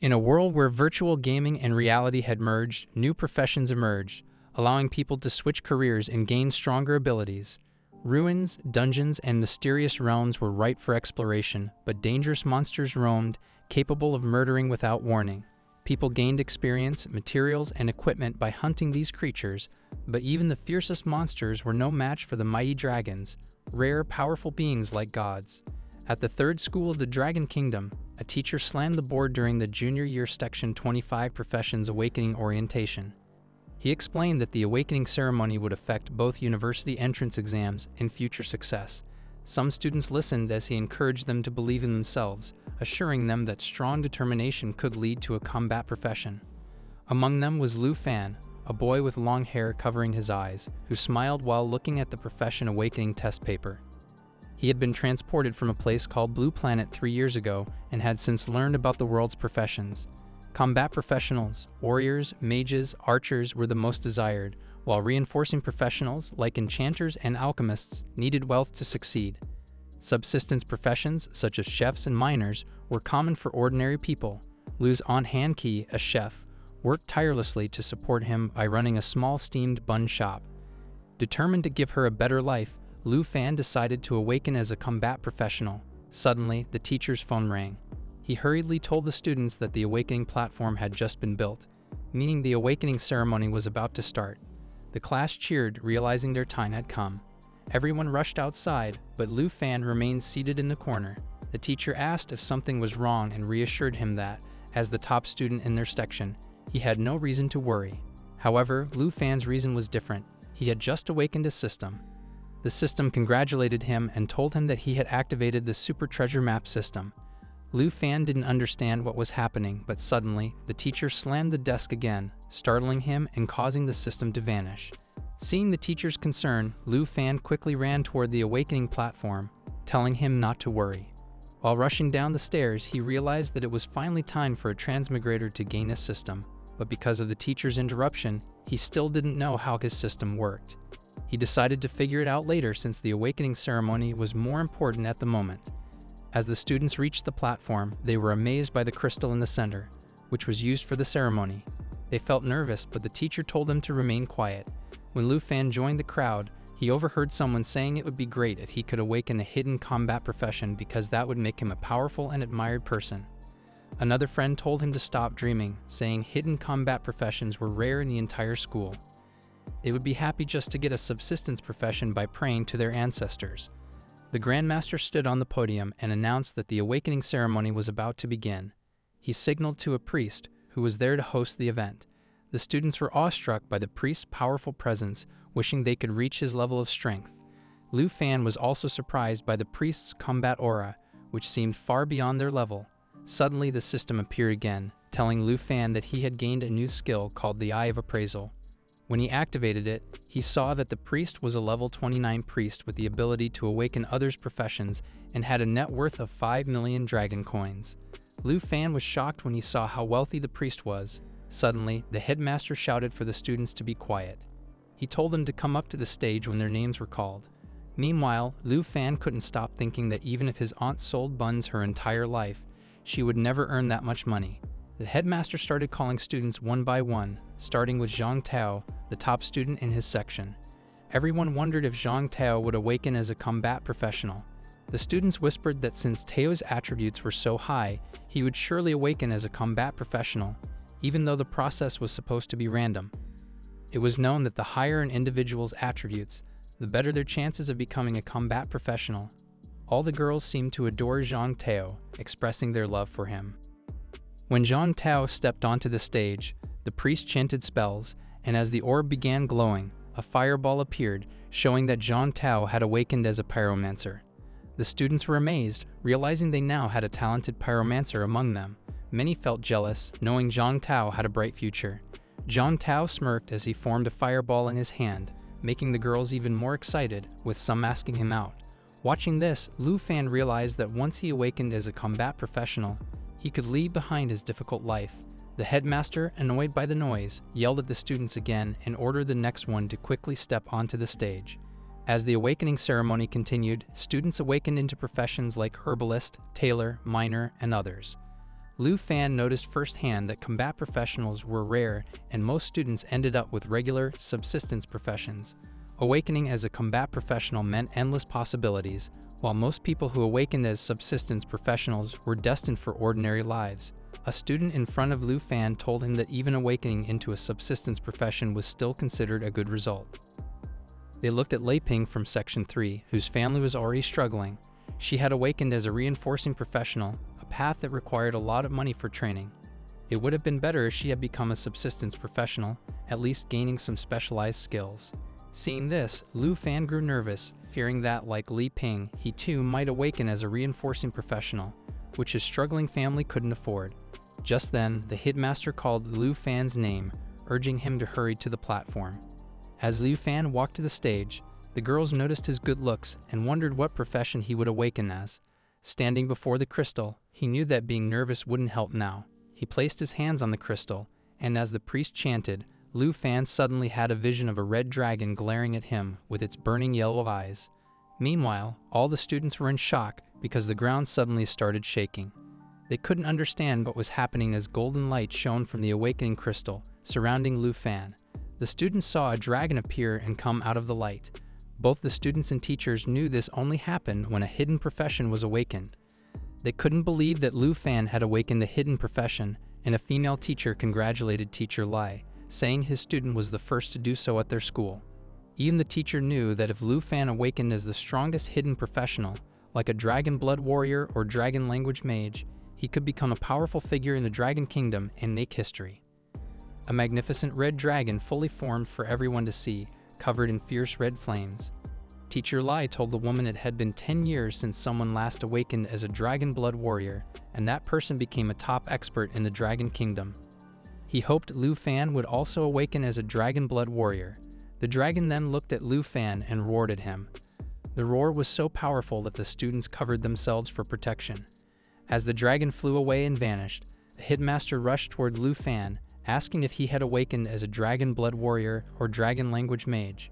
In a world where virtual gaming and reality had merged, new professions emerged, allowing people to switch careers and gain stronger abilities. Ruins, dungeons, and mysterious realms were ripe for exploration, but dangerous monsters roamed, capable of murdering without warning. People gained experience, materials, and equipment by hunting these creatures, but even the fiercest monsters were no match for the mighty dragons, rare, powerful beings like gods. At the third school of the Dragon Kingdom, a teacher slammed the board during the junior year Section 25 Professions Awakening orientation. He explained that the awakening ceremony would affect both university entrance exams and future success. Some students listened as he encouraged them to believe in themselves, assuring them that strong determination could lead to a combat profession. Among them was Lu Fan, a boy with long hair covering his eyes, who smiled while looking at the profession awakening test paper. He had been transported from a place called Blue Planet 3 years ago and had since learned about the world's professions. Combat professionals, warriors, mages, archers were the most desired, while reinforcing professionals like enchanters and alchemists needed wealth to succeed. Subsistence professions, such as chefs and miners, were common for ordinary people. Lu's on-hand key, a chef, worked tirelessly to support him by running a small steamed bun shop. Determined to give her a better life, Lu Fan decided to awaken as a combat professional. Suddenly, the teacher's phone rang. He hurriedly told the students that the awakening platform had just been built, meaning the awakening ceremony was about to start. The class cheered, realizing their time had come. Everyone rushed outside, but Lu Fan remained seated in the corner. The teacher asked if something was wrong and reassured him that, as the top student in their section, he had no reason to worry. However, Lu Fan's reason was different. He had just awakened a system. The system congratulated him and told him that he had activated the Super Treasure Map system. Lu Fan didn't understand what was happening, but suddenly, the teacher slammed the desk again, startling him and causing the system to vanish. Seeing the teacher's concern, Lu Fan quickly ran toward the awakening platform, telling him not to worry. While rushing down the stairs, he realized that it was finally time for a transmigrator to gain his system, but because of the teacher's interruption, he still didn't know how his system worked. He decided to figure it out later since the awakening ceremony was more important at the moment. As the students reached the platform, they were amazed by the crystal in the center, which was used for the ceremony. They felt nervous, but the teacher told them to remain quiet. When Lu Fan joined the crowd, he overheard someone saying it would be great if he could awaken a hidden combat profession because that would make him a powerful and admired person. Another friend told him to stop dreaming, saying hidden combat professions were rare in the entire school. They would be happy just to get a subsistence profession by praying to their ancestors. The Grandmaster stood on the podium and announced that the awakening ceremony was about to begin. He signaled to a priest, who was there to host the event. The students were awestruck by the priest's powerful presence, wishing they could reach his level of strength. Lu Fan was also surprised by the priest's combat aura, which seemed far beyond their level. Suddenly, the system appeared again, telling Lu Fan that he had gained a new skill called the Eye of Appraisal. When he activated it, he saw that the priest was a level 29 priest with the ability to awaken others' professions and had a net worth of 5 million dragon coins. Lu Fan was shocked when he saw how wealthy the priest was. Suddenly, the headmaster shouted for the students to be quiet. He told them to come up to the stage when their names were called. Meanwhile, Lu Fan couldn't stop thinking that even if his aunt sold buns her entire life, she would never earn that much money. The headmaster started calling students one by one, starting with Zhang Tao, the top student in his section. Everyone wondered if Zhang Tao would awaken as a combat professional. The students whispered that since Tao's attributes were so high, he would surely awaken as a combat professional, even though the process was supposed to be random. It was known that the higher an individual's attributes, the better their chances of becoming a combat professional. All the girls seemed to adore Zhang Tao, expressing their love for him. When Zhang Tao stepped onto the stage, the priest chanted spells, and as the orb began glowing, a fireball appeared, showing that Zhang Tao had awakened as a pyromancer. The students were amazed, realizing they now had a talented pyromancer among them. Many felt jealous, knowing Zhang Tao had a bright future. Zhang Tao smirked as he formed a fireball in his hand, making the girls even more excited, with some asking him out. Watching this, Lu Fan realized that once he awakened as a combat professional, he could leave behind his difficult life. The headmaster, annoyed by the noise, yelled at the students again and ordered the next one to quickly step onto the stage. As the awakening ceremony continued, students awakened into professions like herbalist, tailor, miner, and others. Lu Fan noticed firsthand that combat professionals were rare and most students ended up with regular, subsistence professions. Awakening as a combat professional meant endless possibilities, while most people who awakened as subsistence professionals were destined for ordinary lives. A student in front of Lu Fan told him that even awakening into a subsistence profession was still considered a good result. They looked at Lei Ping from Section 3, whose family was already struggling. She had awakened as a reinforcing professional, a path that required a lot of money for training. It would have been better if she had become a subsistence professional, at least gaining some specialized skills. Seeing this, Lu Fan grew nervous, fearing that, like Lei Ping, he too might awaken as a reinforcing professional, which his struggling family couldn't afford. Just then, the headmaster called Lu Fan's name, urging him to hurry to the platform. As Lu Fan walked to the stage, the girls noticed his good looks and wondered what profession he would awaken as. Standing before the crystal, he knew that being nervous wouldn't help now. He placed his hands on the crystal, and as the priest chanted, Lu Fan suddenly had a vision of a red dragon glaring at him with its burning yellow eyes. Meanwhile, all the students were in shock because the ground suddenly started shaking. They couldn't understand what was happening as golden light shone from the awakening crystal, surrounding Lu Fan. The students saw a dragon appear and come out of the light. Both the students and teachers knew this only happened when a hidden profession was awakened. They couldn't believe that Lu Fan had awakened the hidden profession, and a female teacher congratulated Teacher Lai, saying his student was the first to do so at their school. Even the teacher knew that if Lu Fan awakened as the strongest hidden professional, like a dragon blood warrior or dragon language mage, he could become a powerful figure in the Dragon Kingdom and make history. A magnificent red dragon fully formed for everyone to see, covered in fierce red flames. Teacher Lai told the woman it had been 10 years since someone last awakened as a dragon blood warrior, and that person became a top expert in the Dragon Kingdom. He hoped Lu Fan would also awaken as a dragon blood warrior. The dragon then looked at Lu Fan and roared at him. The roar was so powerful that the students covered themselves for protection. As the dragon flew away and vanished, the headmaster rushed toward Lu Fan, asking if he had awakened as a dragon blood warrior or dragon language mage.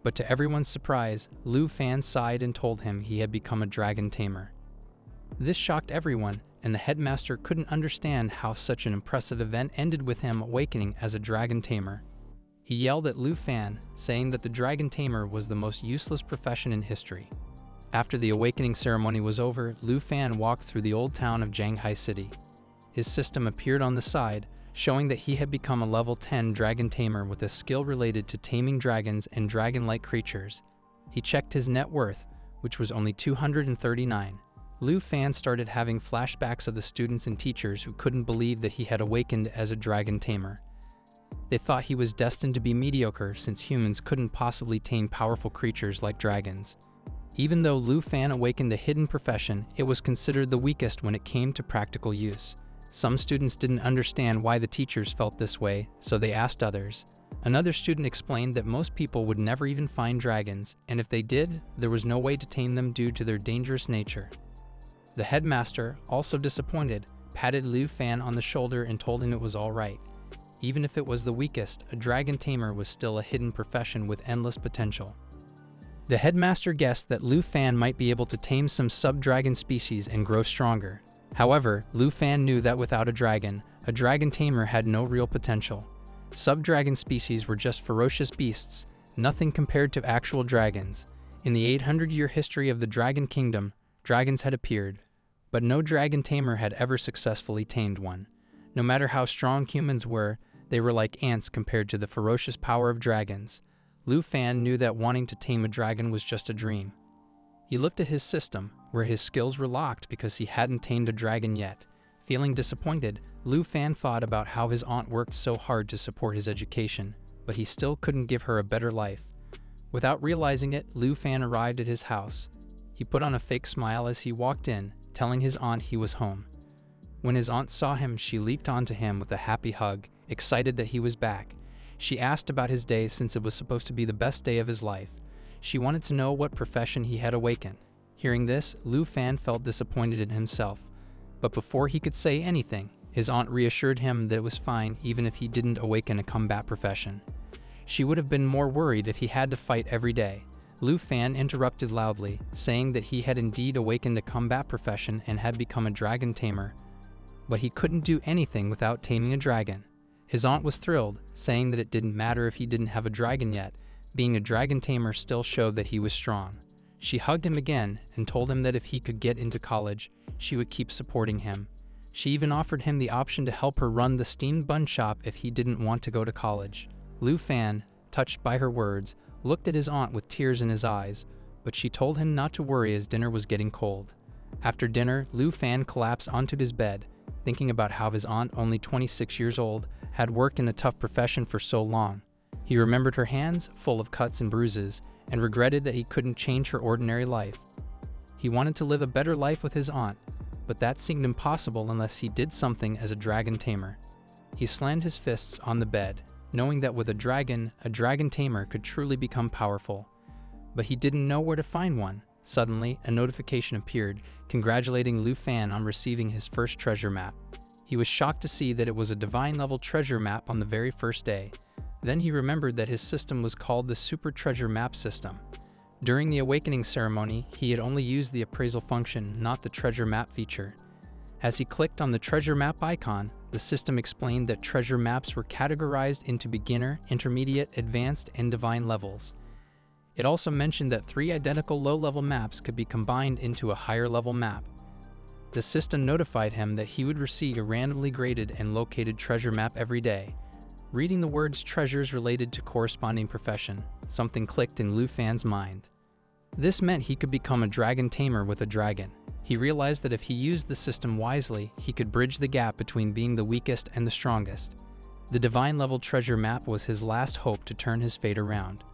But to everyone's surprise, Lu Fan sighed and told him he had become a Dragon Tamer. This shocked everyone, and the headmaster couldn't understand how such an impressive event ended with him awakening as a Dragon Tamer. He yelled at Lu Fan, saying that the Dragon Tamer was the most useless profession in history. After the awakening ceremony was over, Lu Fan walked through the old town of Shanghai City. His system appeared on the side, showing that he had become a level 10 Dragon Tamer with a skill related to taming dragons and dragon-like creatures. He checked his net worth, which was only 239. Lu Fan started having flashbacks of the students and teachers who couldn't believe that he had awakened as a Dragon Tamer. They thought he was destined to be mediocre since humans couldn't possibly tame powerful creatures like dragons. Even though Lu Fan awakened a hidden profession, it was considered the weakest when it came to practical use. Some students didn't understand why the teachers felt this way, so they asked others. Another student explained that most people would never even find dragons, and if they did, there was no way to tame them due to their dangerous nature. The headmaster, also disappointed, patted Lu Fan on the shoulder and told him it was all right. Even if it was the weakest, a Dragon Tamer was still a hidden profession with endless potential. The headmaster guessed that Lu Fan might be able to tame some sub-dragon species and grow stronger. However, Lu Fan knew that without a Dragon Tamer had no real potential. Sub-dragon species were just ferocious beasts, nothing compared to actual dragons. In the 800-year history of the Dragon Kingdom, dragons had appeared, but no Dragon Tamer had ever successfully tamed one. No matter how strong humans were, they were like ants compared to the ferocious power of dragons. Lu Fan knew that wanting to tame a dragon was just a dream. He looked at his system, where his skills were locked because he hadn't tamed a dragon yet. Feeling disappointed, Lu Fan thought about how his aunt worked so hard to support his education, but he still couldn't give her a better life. Without realizing it, Lu Fan arrived at his house. He put on a fake smile as he walked in, telling his aunt he was home. When his aunt saw him, she leaped onto him with a happy hug, excited that he was back. She asked about his day since it was supposed to be the best day of his life. She wanted to know what profession he had awakened. Hearing this, Lu Fan felt disappointed in himself. But before he could say anything, his aunt reassured him that it was fine even if he didn't awaken a combat profession. She would have been more worried if he had to fight every day. Lu Fan interrupted loudly, saying that he had indeed awakened a combat profession and had become a Dragon Tamer. but he couldn't do anything without taming a dragon. His aunt was thrilled, saying that it didn't matter if he didn't have a dragon yet. Being a dragon tamer still showed that he was strong. She hugged him again and told him that if he could get into college, she would keep supporting him. She even offered him the option to help her run the steamed bun shop if he didn't want to go to college. Lu Fan, touched by her words, looked at his aunt with tears in his eyes, but she told him not to worry as dinner was getting cold. After dinner, Lu Fan collapsed onto his bed, thinking about how his aunt, only 26 years old, had worked in a tough profession for so long. He remembered her hands, full of cuts and bruises, and regretted that he couldn't change her ordinary life. He wanted to live a better life with his aunt, but that seemed impossible unless he did something as a dragon tamer. He slammed his fists on the bed, knowing that with a dragon tamer could truly become powerful. But he didn't know where to find one. Suddenly, a notification appeared, congratulating Lu Fan on receiving his first treasure map. He was shocked to see that it was a divine-level treasure map on the very first day. Then he remembered that his system was called the Super Treasure Map System. During the awakening ceremony, he had only used the appraisal function, not the treasure map feature. As he clicked on the treasure map icon, the system explained that treasure maps were categorized into beginner, intermediate, advanced, and divine levels. It also mentioned that 3 identical low-level maps could be combined into a higher-level map. The system notified him that he would receive a randomly graded and located treasure map every day. Reading the words treasures related to corresponding profession, something clicked in Lu Fan's mind. This meant he could become a dragon tamer with a dragon. He realized that if he used the system wisely, he could bridge the gap between being the weakest and the strongest. The divine-level treasure map was his last hope to turn his fate around.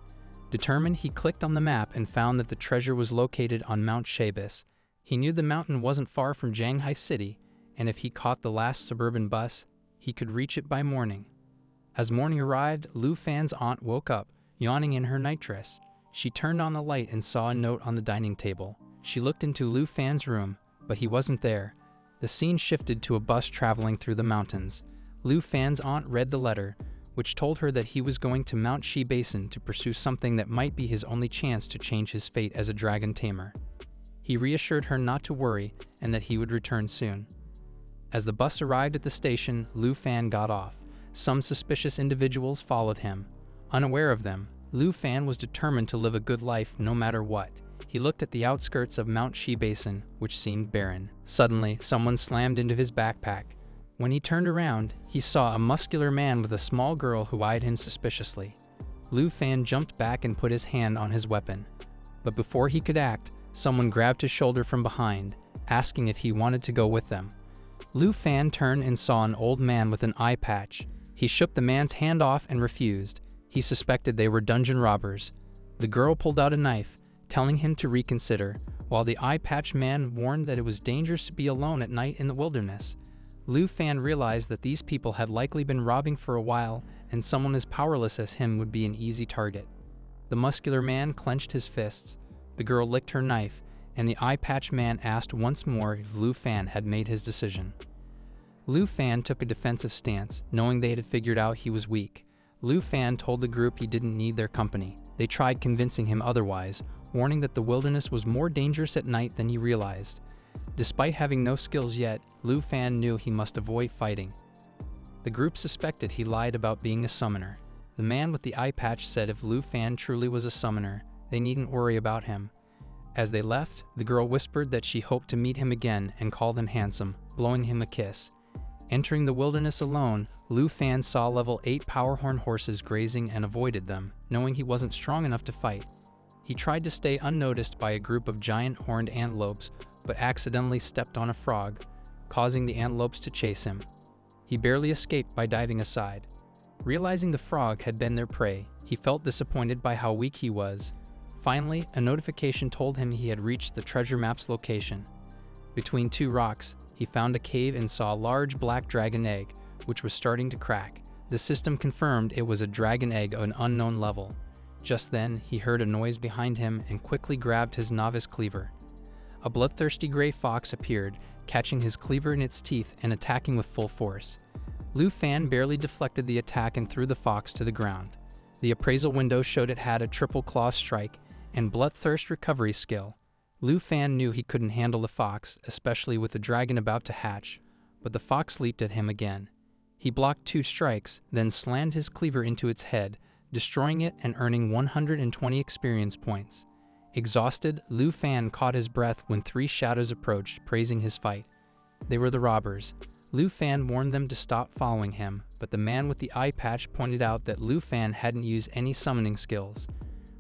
Determined, he clicked on the map and found that the treasure was located on Mount Shabas. He knew the mountain wasn't far from Shanghai City, and if he caught the last suburban bus, he could reach it by morning. As morning arrived, Lu Fan's aunt woke up, yawning in her nightdress. She turned on the light and saw a note on the dining table. She looked into Lu Fan's room, but he wasn't there. The scene shifted to a bus traveling through the mountains. Lu Fan's aunt read the letter, which told her that he was going to Mount Shi Basin to pursue something that might be his only chance to change his fate as a dragon tamer. He reassured her not to worry and that he would return soon. As the bus arrived at the station, Lu Fan got off. Some suspicious individuals followed him. Unaware of them, Lu Fan was determined to live a good life no matter what. He looked at the outskirts of Mount Shi Basin, which seemed barren. Suddenly, someone slammed into his backpack. When he turned around, he saw a muscular man with a small girl who eyed him suspiciously. Lu Fan jumped back and put his hand on his weapon. But before he could act, someone grabbed his shoulder from behind, asking if he wanted to go with them. Lu Fan turned and saw an old man with an eye patch. He shook the man's hand off and refused. He suspected they were dungeon robbers. The girl pulled out a knife, telling him to reconsider, while the eye patch man warned that it was dangerous to be alone at night in the wilderness. Lu Fan realized that these people had likely been robbing for a while, and someone as powerless as him would be an easy target. The muscular man clenched his fists. The girl licked her knife, and the eye patch man asked once more if Lu Fan had made his decision. Lu Fan took a defensive stance, knowing they had figured out he was weak. Lu Fan told the group he didn't need their company. They tried convincing him otherwise, warning that the wilderness was more dangerous at night than he realized. Despite having no skills yet, Lu Fan knew he must avoid fighting. The group suspected he lied about being a summoner. The man with the eye patch said if Lu Fan truly was a summoner, they needn't worry about him. As they left, the girl whispered that she hoped to meet him again and called him handsome, blowing him a kiss. Entering the wilderness alone, Lu Fan saw level 8 powerhorn horses grazing and avoided them, knowing he wasn't strong enough to fight. He tried to stay unnoticed by a group of giant horned antelopes, but accidentally stepped on a frog, causing the antelopes to chase him. He barely escaped by diving aside. Realizing the frog had been their prey, he felt disappointed by how weak he was. Finally, a notification told him he had reached the treasure map's location. Between 2 rocks, he found a cave and saw a large black dragon egg, which was starting to crack. The system confirmed it was a dragon egg of an unknown level. Just then, he heard a noise behind him and quickly grabbed his novice cleaver. A bloodthirsty gray fox appeared, catching his cleaver in its teeth and attacking with full force. Lu Fan barely deflected the attack and threw the fox to the ground. The appraisal window showed it had a triple claw strike and bloodthirst recovery skill. Lu Fan knew he couldn't handle the fox, especially with the dragon about to hatch. but the fox leaped at him again. He blocked 2 strikes, then slammed his cleaver into its head, destroying it and earning 120 experience points. Exhausted, Lu Fan caught his breath when 3 shadows approached, praising his fight. They were the robbers. Lu Fan warned them to stop following him, but the man with the eye patch pointed out that Lu Fan hadn't used any summoning skills.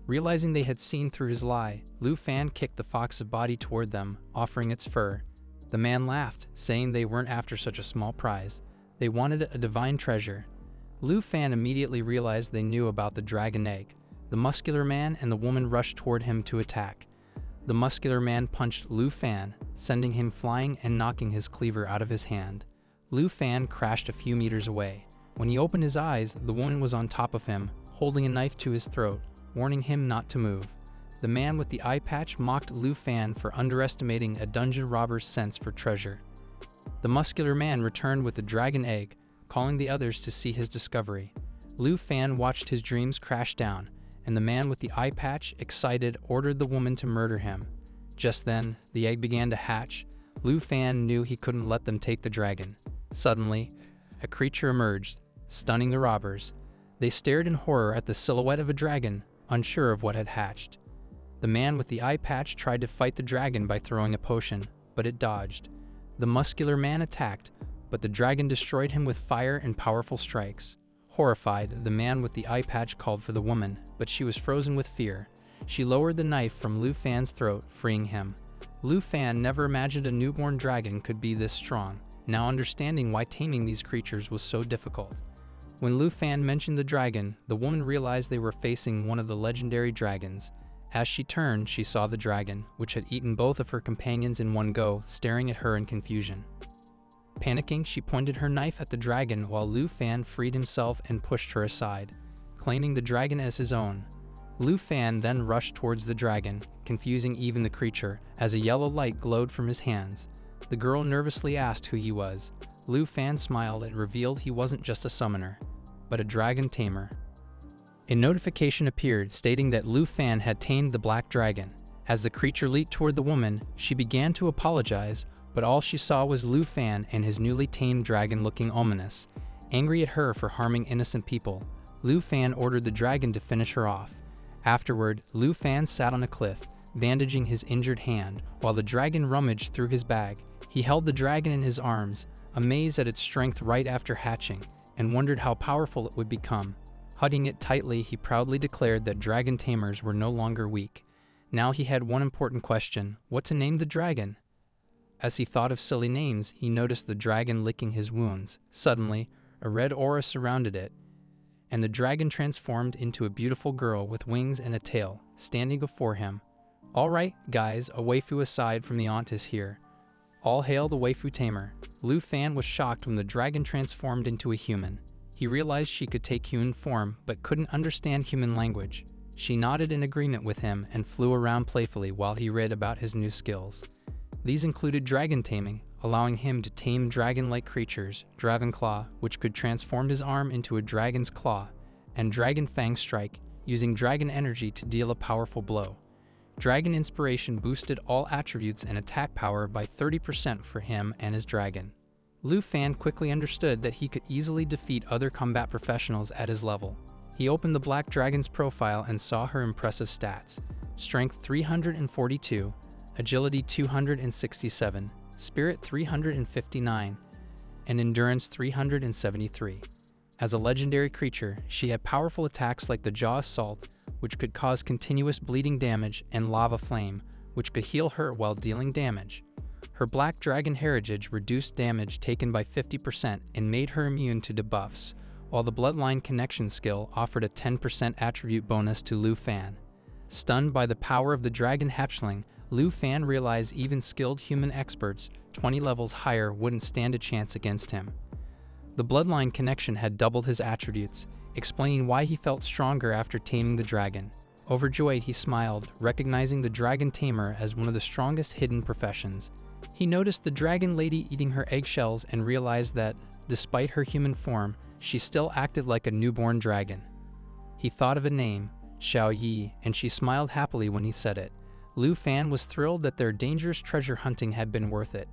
Realizing they had seen through his lie, Lu Fan kicked the fox's body toward them, offering its fur. The man laughed, saying they weren't after such a small prize. They wanted a divine treasure. Lu Fan immediately realized they knew about the dragon egg. The muscular man and the woman rushed toward him to attack. The muscular man punched Lu Fan, sending him flying and knocking his cleaver out of his hand. Lu Fan crashed a few meters away. When he opened his eyes, the woman was on top of him, holding a knife to his throat, warning him not to move. The man with the eye patch mocked Lu Fan for underestimating a dungeon robber's sense for treasure. The muscular man returned with the dragon egg, calling the others to see his discovery. Lu Fan watched his dreams crash down, and the man with the eye patch, excited, ordered the woman to murder him. Just then, the egg began to hatch. Lu Fan knew he couldn't let them take the dragon. Suddenly, a creature emerged, stunning the robbers. They stared in horror at the silhouette of a dragon, unsure of what had hatched. The man with the eye patch tried to fight the dragon by throwing a potion, but it dodged. The muscular man attacked, but the dragon destroyed him with fire and powerful strikes. Horrified, the man with the eye patch called for the woman, but she was frozen with fear. She lowered the knife from Lu Fan's throat, freeing him. Lu Fan never imagined a newborn dragon could be this strong, now understanding why taming these creatures was so difficult. When Lu Fan mentioned the dragon, the woman realized they were facing one of the legendary dragons. As she turned, she saw the dragon, which had eaten both of her companions in one go, staring at her in confusion. Panicking, she pointed her knife at the dragon while Lu Fan freed himself and pushed her aside, claiming the dragon as his own. Lu Fan then rushed towards the dragon, confusing even the creature, as a yellow light glowed from his hands. The girl nervously asked who he was. Lu Fan smiled and revealed he wasn't just a summoner, but a Dragon Tamer. A notification appeared stating that Lu Fan had tamed the black dragon. As the creature leaped toward the woman, she began to apologize, but all she saw was Lu Fan and his newly tamed dragon looking ominous. Angry at her for harming innocent people, Lu Fan ordered the dragon to finish her off. Afterward, Lu Fan sat on a cliff, bandaging his injured hand, while the dragon rummaged through his bag. He held the dragon in his arms, amazed at its strength right after hatching, and wondered how powerful it would become. Hugging it tightly, he proudly declared that dragon tamers were no longer weak. Now he had one important question: what to name the dragon? As he thought of silly names, he noticed the dragon licking his wounds. Suddenly, a red aura surrounded it, and the dragon transformed into a beautiful girl with wings and a tail, standing before him. "All right, guys, a waifu aside from the aunt is here. All hail the waifu tamer." Lu Fan was shocked when the dragon transformed into a human. He realized she could take human form, but couldn't understand human language. She nodded in agreement with him and flew around playfully while he read about his new skills. These included dragon taming, allowing him to tame dragon-like creatures, Dragon Claw, which could transform his arm into a dragon's claw, and Dragon Fang Strike, using dragon energy to deal a powerful blow. Dragon Inspiration boosted all attributes and attack power by 30% for him and his dragon. Lu Fan quickly understood that he could easily defeat other combat professionals at his level. He opened the Black Dragon's profile and saw her impressive stats: Strength 342, Agility 267, Spirit 359, and Endurance 373. As a legendary creature, she had powerful attacks like the Jaw Assault, which could cause continuous bleeding damage, and Lava Flame, which could heal her while dealing damage. Her Black Dragon heritage reduced damage taken by 50% and made her immune to debuffs, while the Bloodline Connection skill offered a 10% attribute bonus to Lu Fan. Stunned by the power of the Dragon Hatchling, Lu Fan realized even skilled human experts 20 levels higher wouldn't stand a chance against him. The Bloodline Connection had doubled his attributes, explaining why he felt stronger after taming the dragon. Overjoyed, he smiled, recognizing the Dragon Tamer as one of the strongest hidden professions. He noticed the dragon lady eating her eggshells and realized that, despite her human form, she still acted like a newborn dragon. He thought of a name, Xiao Ye, and she smiled happily when he said it. Lu Fan was thrilled that their dangerous treasure hunting had been worth it.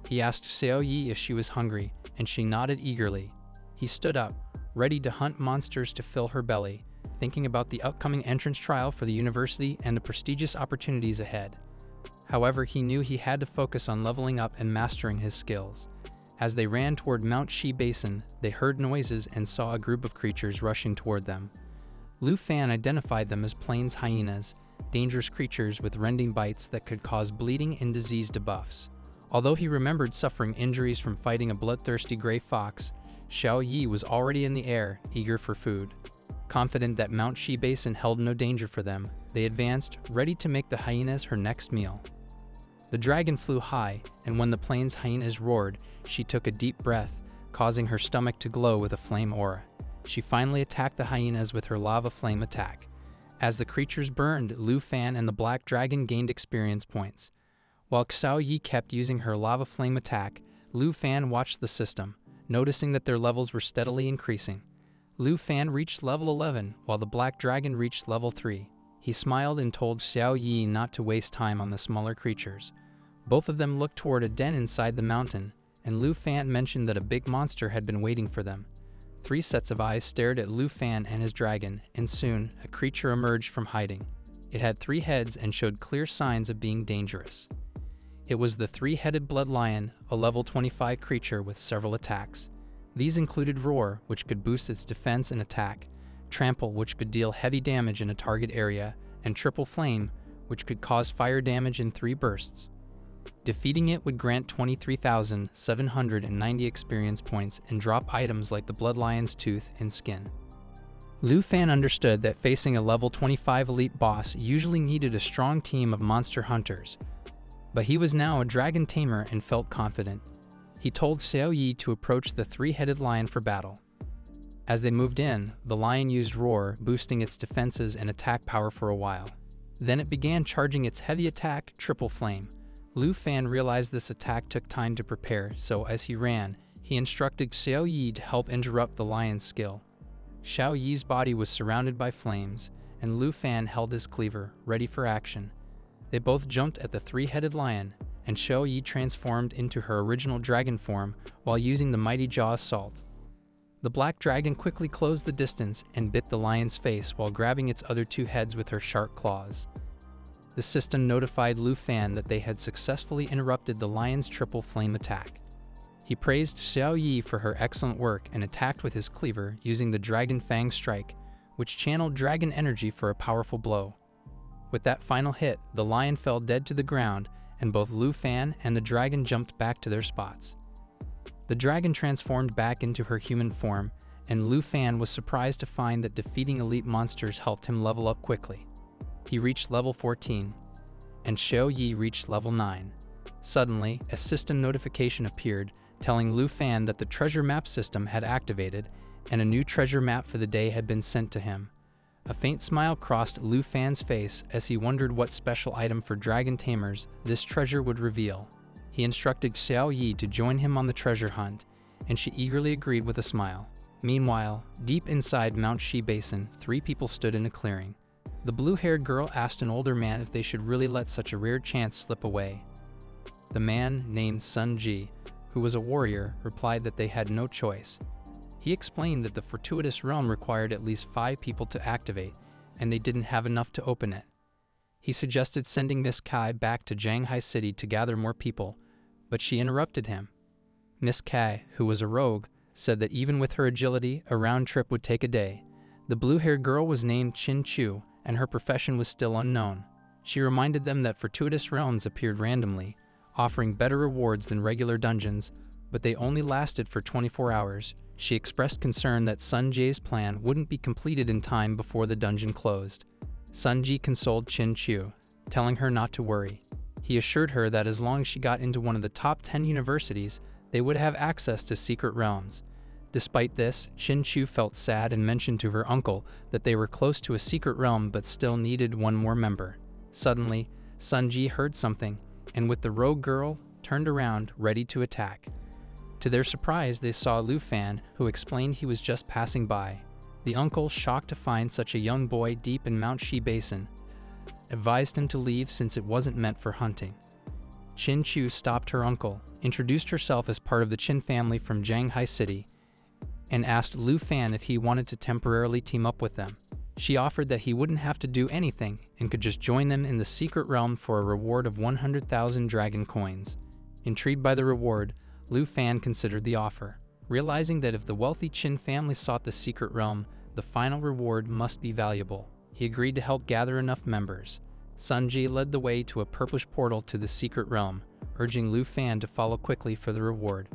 He asked Xiao Ye if she was hungry, and she nodded eagerly. He stood up, ready to hunt monsters to fill her belly, thinking about the upcoming entrance trial for the university and the prestigious opportunities ahead. However, he knew he had to focus on leveling up and mastering his skills. As they ran toward Mount Shi Basin, they heard noises and saw a group of creatures rushing toward them. Lu Fan identified them as plains hyenas, dangerous creatures with rending bites that could cause bleeding and disease debuffs. Although he remembered suffering injuries from fighting a bloodthirsty gray fox, Xiao Ye was already in the air, eager for food. Confident that Mount Shi Basin held no danger for them, they advanced, ready to make the hyenas her next meal. The dragon flew high, and when the plains hyenas roared, she took a deep breath, causing her stomach to glow with a flame aura. She finally attacked the hyenas with her lava flame attack. As the creatures burned, Lu Fan and the black dragon gained experience points. While Xiao Ye kept using her lava flame attack, Lu Fan watched the system, noticing that their levels were steadily increasing. Lu Fan reached level 11, while the black dragon reached level 3. He smiled and told Xiao Ye not to waste time on the smaller creatures. Both of them looked toward a den inside the mountain, and Lu Fan mentioned that a big monster had been waiting for them. 3 sets of eyes stared at Lu Fan and his dragon, and soon, a creature emerged from hiding. It had 3 heads and showed clear signs of being dangerous. It was the 3-headed blood lion, a level 25 creature with several attacks. These included Roar, which could boost its defense and attack, Trample, which could deal heavy damage in a target area, and Triple Flame, which could cause fire damage in 3 bursts. Defeating it would grant 23,790 experience points and drop items like the Blood Lion's tooth and skin. Lu Fan understood that facing a level 25 elite boss usually needed a strong team of monster hunters, but he was now a Dragon Tamer and felt confident. He told Xiao Ye to approach the 3-headed lion for battle. As they moved in, the lion used Roar, boosting its defenses and attack power for a while. Then it began charging its heavy attack, Triple Flame. Lu Fan realized this attack took time to prepare, so as he ran, he instructed Xiao Ye to help interrupt the lion's skill. Xiao Ye's body was surrounded by flames, and Lu Fan held his cleaver, ready for action. They both jumped at the 3-headed lion, and Xiao Ye transformed into her original dragon form while using the mighty jaw assault. The black dragon quickly closed the distance and bit the lion's face while grabbing its other 2 heads with her sharp claws. The system notified Lu Fan that they had successfully interrupted the lion's triple flame attack. He praised Xiao Ye for her excellent work and attacked with his cleaver using the Dragon Fang Strike, which channeled dragon energy for a powerful blow. With that final hit, the lion fell dead to the ground, and both Lu Fan and the dragon jumped back to their spots. The dragon transformed back into her human form, and Lu Fan was surprised to find that defeating elite monsters helped him level up quickly. He reached level 14, and Xiao Ye reached level 9. Suddenly, a system notification appeared, telling Lu Fan that the treasure map system had activated, and a new treasure map for the day had been sent to him. A faint smile crossed Lu Fan's face as he wondered what special item for Dragon Tamers this treasure would reveal. He instructed Xiao Ye to join him on the treasure hunt, and she eagerly agreed with a smile. Meanwhile, deep inside Mount Shi Basin, 3 people stood in a clearing. The blue-haired girl asked an older man if they should really let such a rare chance slip away. The man, named Sun Ji, who was a warrior, replied that they had no choice. He explained that the fortuitous realm required at least 5 people to activate, and they didn't have enough to open it. He suggested sending Miss Kai back to Shanghai City to gather more people, but she interrupted him. Miss Kai, who was a rogue, said that even with her agility, a round trip would take a day. The blue-haired girl was named Chin Chu, and her profession was still unknown. She reminded them that fortuitous realms appeared randomly, offering better rewards than regular dungeons, but they only lasted for 24 hours. She expressed concern that Sun Ji's plan wouldn't be completed in time before the dungeon closed. Sun Ji consoled Chin Chu, telling her not to worry. He assured her that as long as she got into one of the top 10 universities, they would have access to secret realms. Despite this, Chin Chu felt sad and mentioned to her uncle that they were close to a secret realm but still needed one more member. Suddenly, Sun Ji heard something, and with the rogue girl, turned around, ready to attack. To their surprise, they saw Lu Fan, who explained he was just passing by. The uncle, shocked to find such a young boy deep in Mount Shi Basin, advised him to leave since it wasn't meant for hunting. Qin Chu stopped her uncle, introduced herself as part of the Qin family from Shanghai City, and asked Lu Fan if he wanted to temporarily team up with them. She offered that he wouldn't have to do anything and could just join them in the secret realm for a reward of 100,000 dragon coins. Intrigued by the reward, Lu Fan considered the offer, realizing that if the wealthy Qin family sought the secret realm, the final reward must be valuable. He agreed to help gather enough members. Sun Ji led the way to a purplish portal to the secret realm, urging Lu Fan to follow quickly for the reward.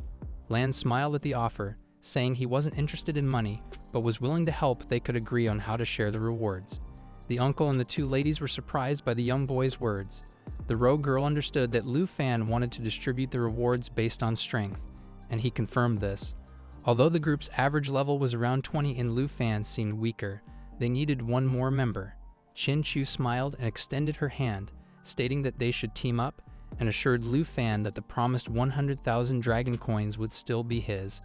Lan smiled at the offer, saying he wasn't interested in money, but was willing to help if they could agree on how to share the rewards. The uncle and the two ladies were surprised by the young boy's words. The rogue girl understood that Lu Fan wanted to distribute the rewards based on strength, and he confirmed this. Although the group's average level was around 20 and Lu Fan seemed weaker, they needed one more member. Qin Chu smiled and extended her hand, stating that they should team up, and assured Lu Fan that the promised 100,000 dragon coins would still be his.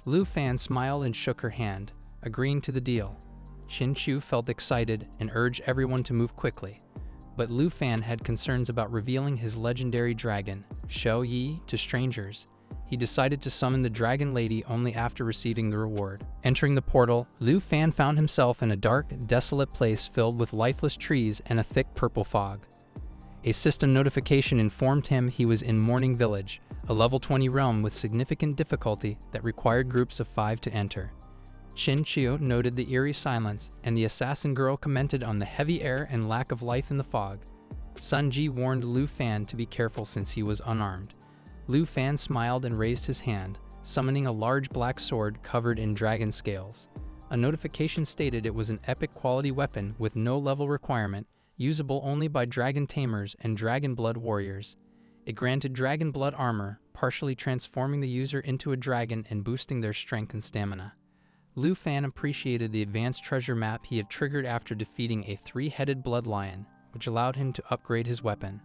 Lu Fan smiled and shook her hand, agreeing to the deal. Qin Chu felt excited and urged everyone to move quickly, but Lu Fan had concerns about revealing his legendary dragon, Xiao Ye, to strangers. He decided to summon the Dragon Lady only after receiving the reward. Entering the portal, Lu Fan found himself in a dark, desolate place filled with lifeless trees and a thick purple fog. A system notification informed him he was in Morning Village, a level 20 realm with significant difficulty that required groups of 5 to enter. Qin Chu noted the eerie silence, and the assassin girl commented on the heavy air and lack of life in the fog. Sun Ji warned Lu Fan to be careful since he was unarmed. Lu Fan smiled and raised his hand, summoning a large black sword covered in dragon scales. A notification stated it was an epic quality weapon with no level requirement, usable only by Dragon Tamers and Dragon Blood warriors. It granted Dragon Blood armor, partially transforming the user into a dragon and boosting their strength and stamina. Lu Fan appreciated the advanced treasure map he had triggered after defeating a 3-headed blood lion, which allowed him to upgrade his weapon.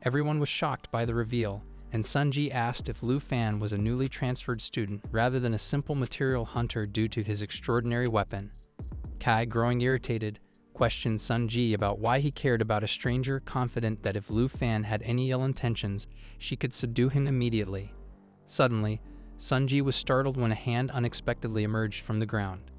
Everyone was shocked by the reveal, and Sun Ji asked if Lu Fan was a newly transferred student rather than a simple material hunter due to his extraordinary weapon. Kai, growing irritated, questioned Sun Ji about why he cared about a stranger, confident that if Lu Fan had any ill intentions, she could subdue him immediately. Suddenly, Sun Ji was startled when a hand unexpectedly emerged from the ground.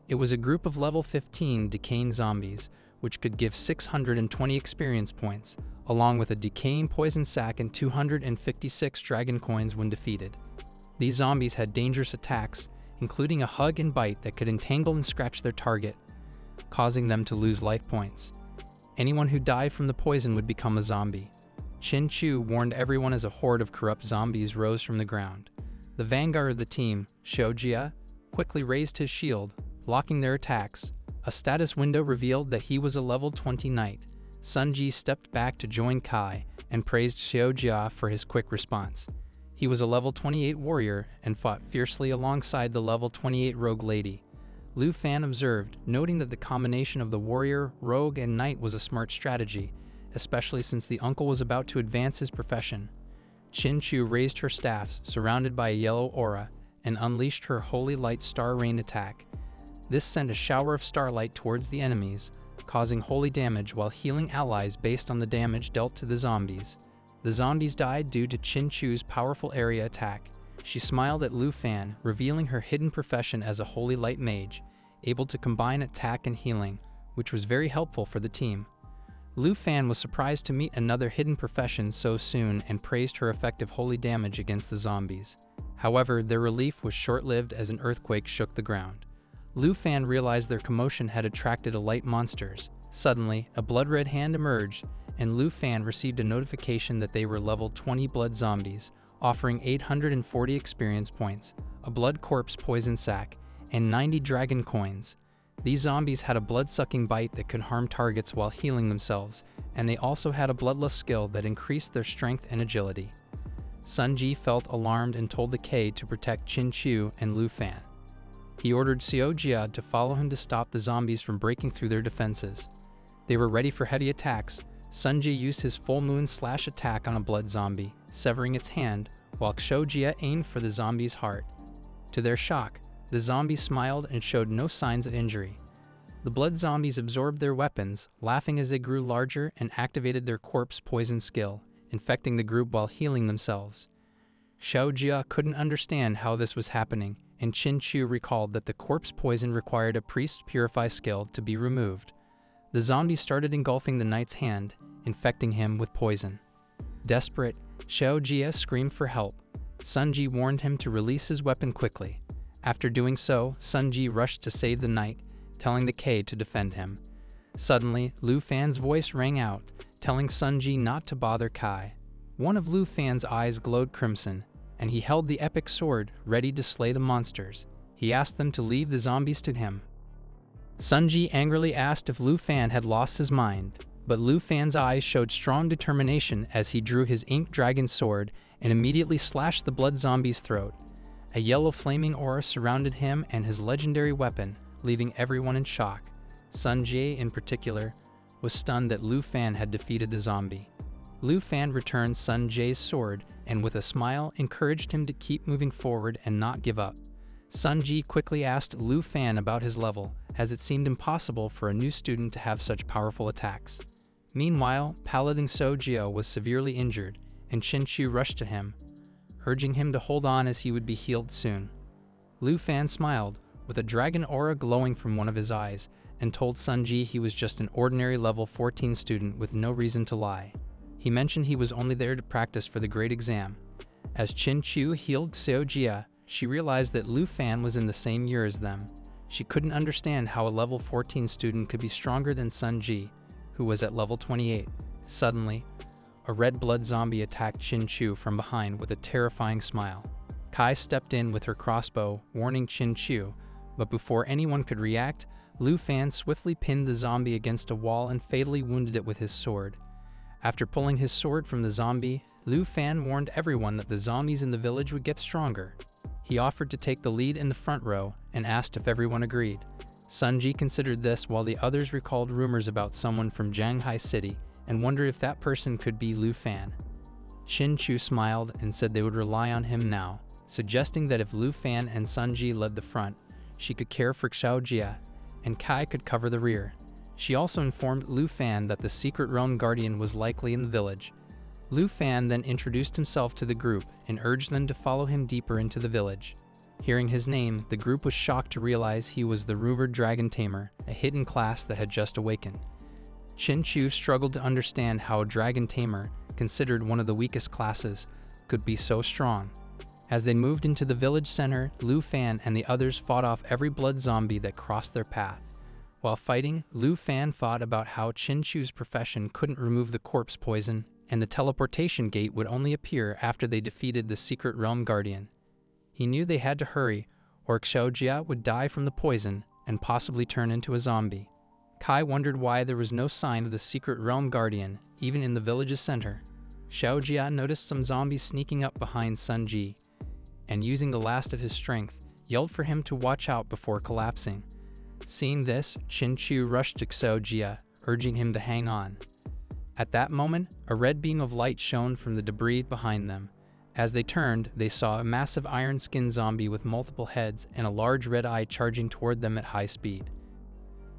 It was a group of level 15 decaying zombies, which could give 620 experience points, along with a decaying poison sac and 256 dragon coins when defeated. These zombies had dangerous attacks, including a hug and bite that could entangle and scratch their target, causing them to lose life points. Anyone who died from the poison would become a zombie. Qin Chu warned everyone as a horde of corrupt zombies rose from the ground. The vanguard of the team, Xiao Ye, quickly raised his shield, blocking their attacks. A status window revealed that he was a level 20 knight. Sun Ji stepped back to join Kai and praised Xiao Ye for his quick response. He was a level 28 warrior and fought fiercely alongside the level 28 rogue lady. Lu Fan observed, noting that the combination of the warrior, rogue, and knight was a smart strategy, especially since the uncle was about to advance his profession. Qin Chu raised her staff, surrounded by a yellow aura, and unleashed her Holy Light Star Rain attack. This sent a shower of starlight towards the enemies, causing holy damage while healing allies based on the damage dealt to the zombies. The zombies died due to Qin Chu's powerful area attack. She smiled at Lu Fan, revealing her hidden profession as a Holy Light Mage, able to combine attack and healing, which was very helpful for the team. Lu Fan was surprised to meet another hidden profession so soon and praised her effective holy damage against the zombies. However, their relief was short-lived as an earthquake shook the ground. Lu Fan realized their commotion had attracted light monsters. Suddenly, a blood-red hand emerged, and Lu Fan received a notification that they were level 20 blood zombies, offering 840 experience points, a blood corpse poison sac, and 90 dragon coins. These zombies had a blood-sucking bite that could harm targets while healing themselves, and they also had a bloodlust skill that increased their strength and agility. Sun Ji felt alarmed and told the K to protect Qin Chu and Lu Fan. He ordered Xiao Ye to follow him to stop the zombies from breaking through their defenses. They were ready for heavy attacks. Sun Ji used his full moon slash attack on a blood zombie, severing its hand, while Xiao Ye aimed for the zombie's heart. To their shock, the zombie smiled and showed no signs of injury. The blood zombies absorbed their weapons, laughing as they grew larger and activated their corpse poison skill, infecting the group while healing themselves. Xiao Ye couldn't understand how this was happening, and Qin Chu recalled that the corpse poison required a priest purify skill to be removed. The zombie started engulfing the knight's hand, infecting him with poison. Desperate, Xiao Ye screamed for help. Sun Ji warned him to release his weapon quickly. After doing so, Sun Ji rushed to save the knight, telling the K to defend him. Suddenly, Lu Fan's voice rang out, telling Sun Ji not to bother Kai. One of Lu Fan's eyes glowed crimson, and he held the epic sword, ready to slay the monsters. He asked them to leave the zombies to him. Sun Ji angrily asked if Lu Fan had lost his mind, but Lu Fan's eyes showed strong determination as he drew his ink dragon sword and immediately slashed the blood zombie's throat. A yellow flaming aura surrounded him and his legendary weapon, leaving everyone in shock. Sun Ji, in particular, was stunned that Lu Fan had defeated the zombie. Lu Fan returned Sun Ji's sword and with a smile encouraged him to keep moving forward and not give up. Sun Ji quickly asked Lu Fan about his level, as it seemed impossible for a new student to have such powerful attacks. Meanwhile, Paladin So Jio was severely injured, and Qin Chu rushed to him, urging him to hold on as he would be healed soon. Lu Fan smiled, with a dragon aura glowing from one of his eyes, and told Sun Ji he was just an ordinary level 14 student with no reason to lie. He mentioned he was only there to practice for the great exam. As Qin Chu healed Xiao Jia, she realized that Lu Fan was in the same year as them. She couldn't understand how a level 14 student could be stronger than Sun Ji, who was at level 28. Suddenly, a red blood zombie attacked Qin Chu from behind with a terrifying smile. Kai stepped in with her crossbow, warning Qin Chu, but before anyone could react, Lu Fan swiftly pinned the zombie against a wall and fatally wounded it with his sword. After pulling his sword from the zombie, Lu Fan warned everyone that the zombies in the village would get stronger. He offered to take the lead in the front row and asked if everyone agreed. Sun Ji considered this while the others recalled rumors about someone from Shanghai City and wondered if that person could be Lu Fan. Qin Chu smiled and said they would rely on him now, suggesting that if Lu Fan and Sun Ji led the front, she could care for Xiao Jia, and Kai could cover the rear. She also informed Lu Fan that the secret realm guardian was likely in the village. Lu Fan then introduced himself to the group and urged them to follow him deeper into the village. Hearing his name, the group was shocked to realize he was the rumored Dragon Tamer, a hidden class that had just awakened. Qin Chu struggled to understand how a Dragon Tamer, considered one of the weakest classes, could be so strong. As they moved into the village center, Lu Fan and the others fought off every blood zombie that crossed their path. While fighting, Lu Fan thought about how Qin Chu's profession couldn't remove the corpse poison, and the teleportation gate would only appear after they defeated the secret realm guardian. He knew they had to hurry, or Xiao Jia would die from the poison and possibly turn into a zombie. Kai wondered why there was no sign of the secret realm guardian, even in the village's center. Xiao Jia noticed some zombies sneaking up behind Sun Ji, and using the last of his strength, yelled for him to watch out before collapsing. Seeing this, Qin Chu rushed to Xiao Jia, urging him to hang on. At that moment, a red beam of light shone from the debris behind them. As they turned, they saw a massive iron-skinned zombie with multiple heads and a large red eye charging toward them at high speed.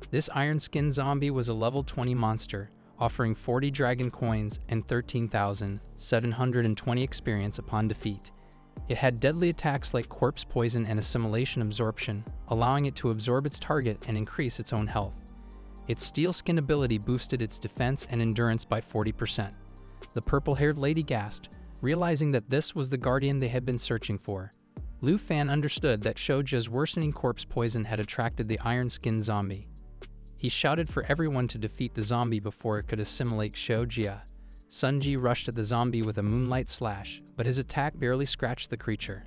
This iron-skinned zombie was a level 20 monster, offering 40 dragon coins and 13,720 experience upon defeat. It had deadly attacks like corpse poison and assimilation absorption, allowing it to absorb its target and increase its own health. Its steel skin ability boosted its defense and endurance by 40%. The purple-haired lady gasped, realizing that this was the guardian they had been searching for. Lu Fan understood that Shouja's worsening corpse poison had attracted the iron-skinned zombie. He shouted for everyone to defeat the zombie before it could assimilate Xiao Jia. Sun Ji rushed at the zombie with a moonlight slash, but his attack barely scratched the creature.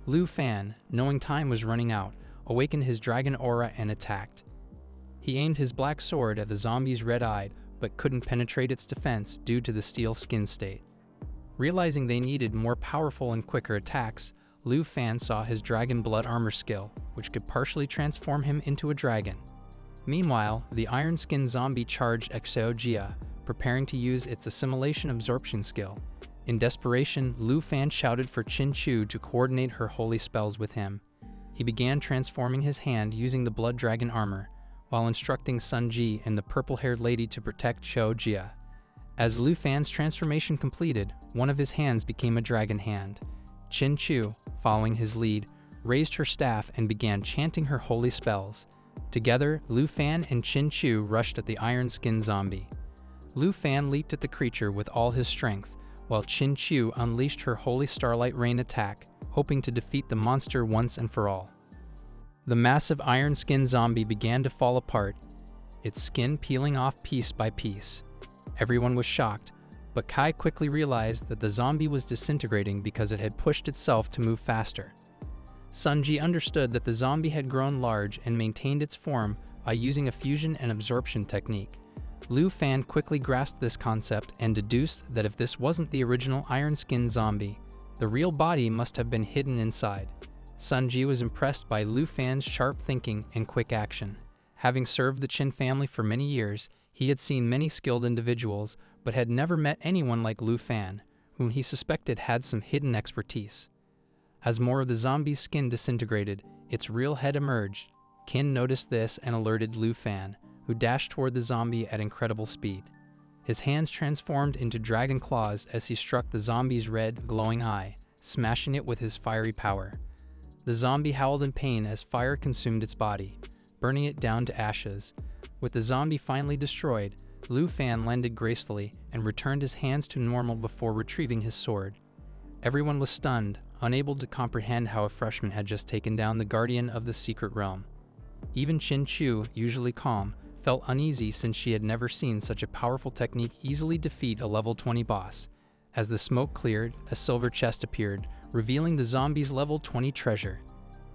Lu Fan, knowing time was running out, awakened his dragon aura and attacked. He aimed his black sword at the zombie's red eye, but couldn't penetrate its defense due to the steel skin state. Realizing they needed more powerful and quicker attacks, Lu Fan saw his dragon blood armor skill, which could partially transform him into a dragon. Meanwhile, the iron-skinned zombie charged at Xiao Jia, preparing to use its assimilation absorption skill. In desperation, Lu Fan shouted for Qin Chu to coordinate her holy spells with him. He began transforming his hand using the blood dragon armor, while instructing Sun Ji and the purple-haired lady to protect Xiao Jia. As Lu Fan's transformation completed, one of his hands became a dragon hand. Qin Chu, following his lead, raised her staff and began chanting her holy spells. Together, Lu Fan and Qin Chu rushed at the iron-skinned zombie. Lu Fan leaped at the creature with all his strength, while Qin Chu unleashed her holy starlight rain attack, hoping to defeat the monster once and for all. The massive iron-skinned zombie began to fall apart, its skin peeling off piece by piece. Everyone was shocked, but Kai quickly realized that the zombie was disintegrating because it had pushed itself to move faster. Sunji understood that the zombie had grown large and maintained its form by using a fusion and absorption technique. Lu Fan quickly grasped this concept and deduced that if this wasn't the original iron-skinned zombie, the real body must have been hidden inside. Sunji was impressed by Lu Fan's sharp thinking and quick action. Having served the Qin family for many years, he had seen many skilled individuals, but had never met anyone like Lu Fan, whom he suspected had some hidden expertise. As more of the zombie's skin disintegrated, its real head emerged. Qin noticed this and alerted Lu Fan, who dashed toward the zombie at incredible speed. His hands transformed into dragon claws as he struck the zombie's red, glowing eye, smashing it with his fiery power. The zombie howled in pain as fire consumed its body, burning it down to ashes. With the zombie finally destroyed, Lu Fan landed gracefully and returned his hands to normal before retrieving his sword. Everyone was stunned, unable to comprehend how a freshman had just taken down the guardian of the secret realm. Even Qin Chu, usually calm, felt uneasy since she had never seen such a powerful technique easily defeat a level 20 boss. As the smoke cleared, a silver chest appeared, revealing the zombie's level 20 treasure.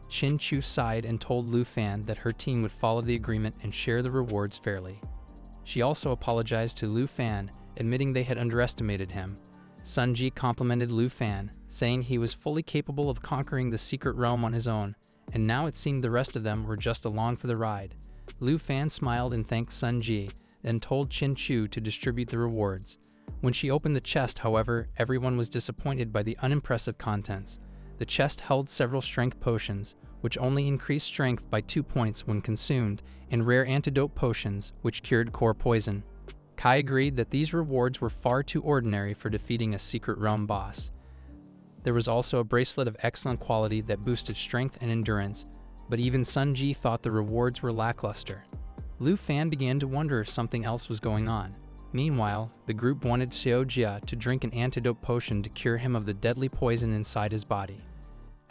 Qin Chu sighed and told Lu Fan that her team would follow the agreement and share the rewards fairly. She also apologized to Lu Fan, admitting they had underestimated him. Sunji complimented Lu Fan, saying he was fully capable of conquering the secret realm on his own, and now it seemed the rest of them were just along for the ride. Lu Fan smiled and thanked Sunji, then told Qin Chu to distribute the rewards. When she opened the chest, however, everyone was disappointed by the unimpressive contents. The chest held several strength potions, which only increased strength by 2 points when consumed, and rare antidote potions, which cured core poison. Kai agreed that these rewards were far too ordinary for defeating a secret realm boss. There was also a bracelet of excellent quality that boosted strength and endurance, but even Sunji thought the rewards were lackluster. Lu Fan began to wonder if something else was going on. Meanwhile, the group wanted Xiao Ye to drink an antidote potion to cure him of the deadly poison inside his body.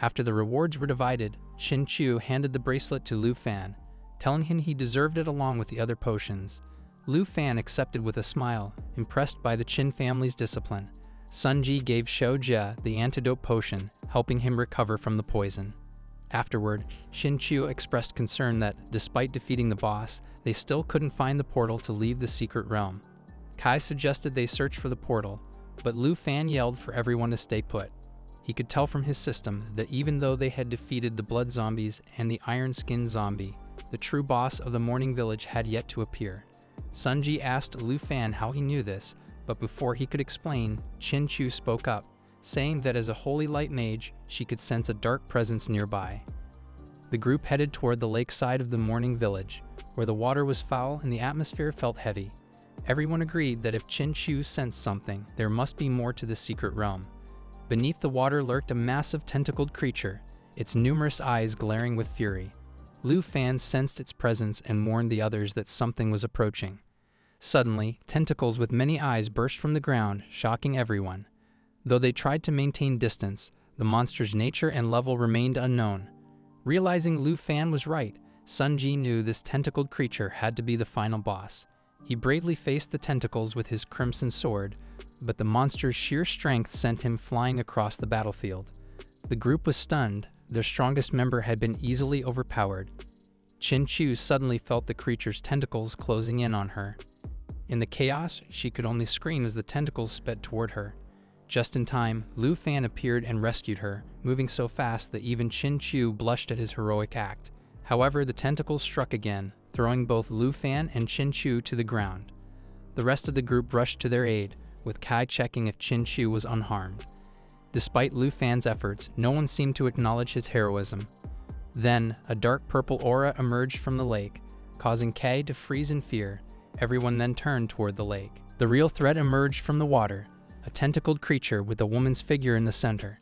After the rewards were divided, Qin Chu handed the bracelet to Lu Fan, telling him he deserved it along with the other potions. Lu Fan accepted with a smile, impressed by the Qin family's discipline. Sunji gave Xiao Ye the antidote potion, helping him recover from the poison. Afterward, Qin Chu expressed concern that, despite defeating the boss, they still couldn't find the portal to leave the secret realm. Kai suggested they search for the portal, but Lu Fan yelled for everyone to stay put. He could tell from his system that even though they had defeated the blood zombies and the iron-skinned zombie, the true boss of the Morning Village had yet to appear. Sunji asked Lu Fan how he knew this, but before he could explain, Qin Chu spoke up, saying that as a holy light mage, she could sense a dark presence nearby. The group headed toward the lakeside of the Morning Village, where the water was foul and the atmosphere felt heavy. Everyone agreed that if Qin Chu sensed something, there must be more to the secret realm. Beneath the water lurked a massive tentacled creature, its numerous eyes glaring with fury. Lu Fan sensed its presence and warned the others that something was approaching. Suddenly, tentacles with many eyes burst from the ground, shocking everyone. Though they tried to maintain distance, the monster's nature and level remained unknown. Realizing Lu Fan was right, Sunji knew this tentacled creature had to be the final boss. He bravely faced the tentacles with his crimson sword, but the monster's sheer strength sent him flying across the battlefield. The group was stunned. Their strongest member had been easily overpowered. Qin Chu suddenly felt the creature's tentacles closing in on her. In the chaos, she could only scream as the tentacles sped toward her. Just in time, Lu Fan appeared and rescued her, moving so fast that even Qin Chu blushed at his heroic act. However, the tentacles struck again, throwing both Lu Fan and Qin Chu to the ground. The rest of the group rushed to their aid, with Kai checking if Qin Chu was unharmed. Despite Lu Fan's efforts, no one seemed to acknowledge his heroism. Then, a dark purple aura emerged from the lake, causing Kai to freeze in fear. Everyone then turned toward the lake. The real threat emerged from the water, a tentacled creature with a woman's figure in the center.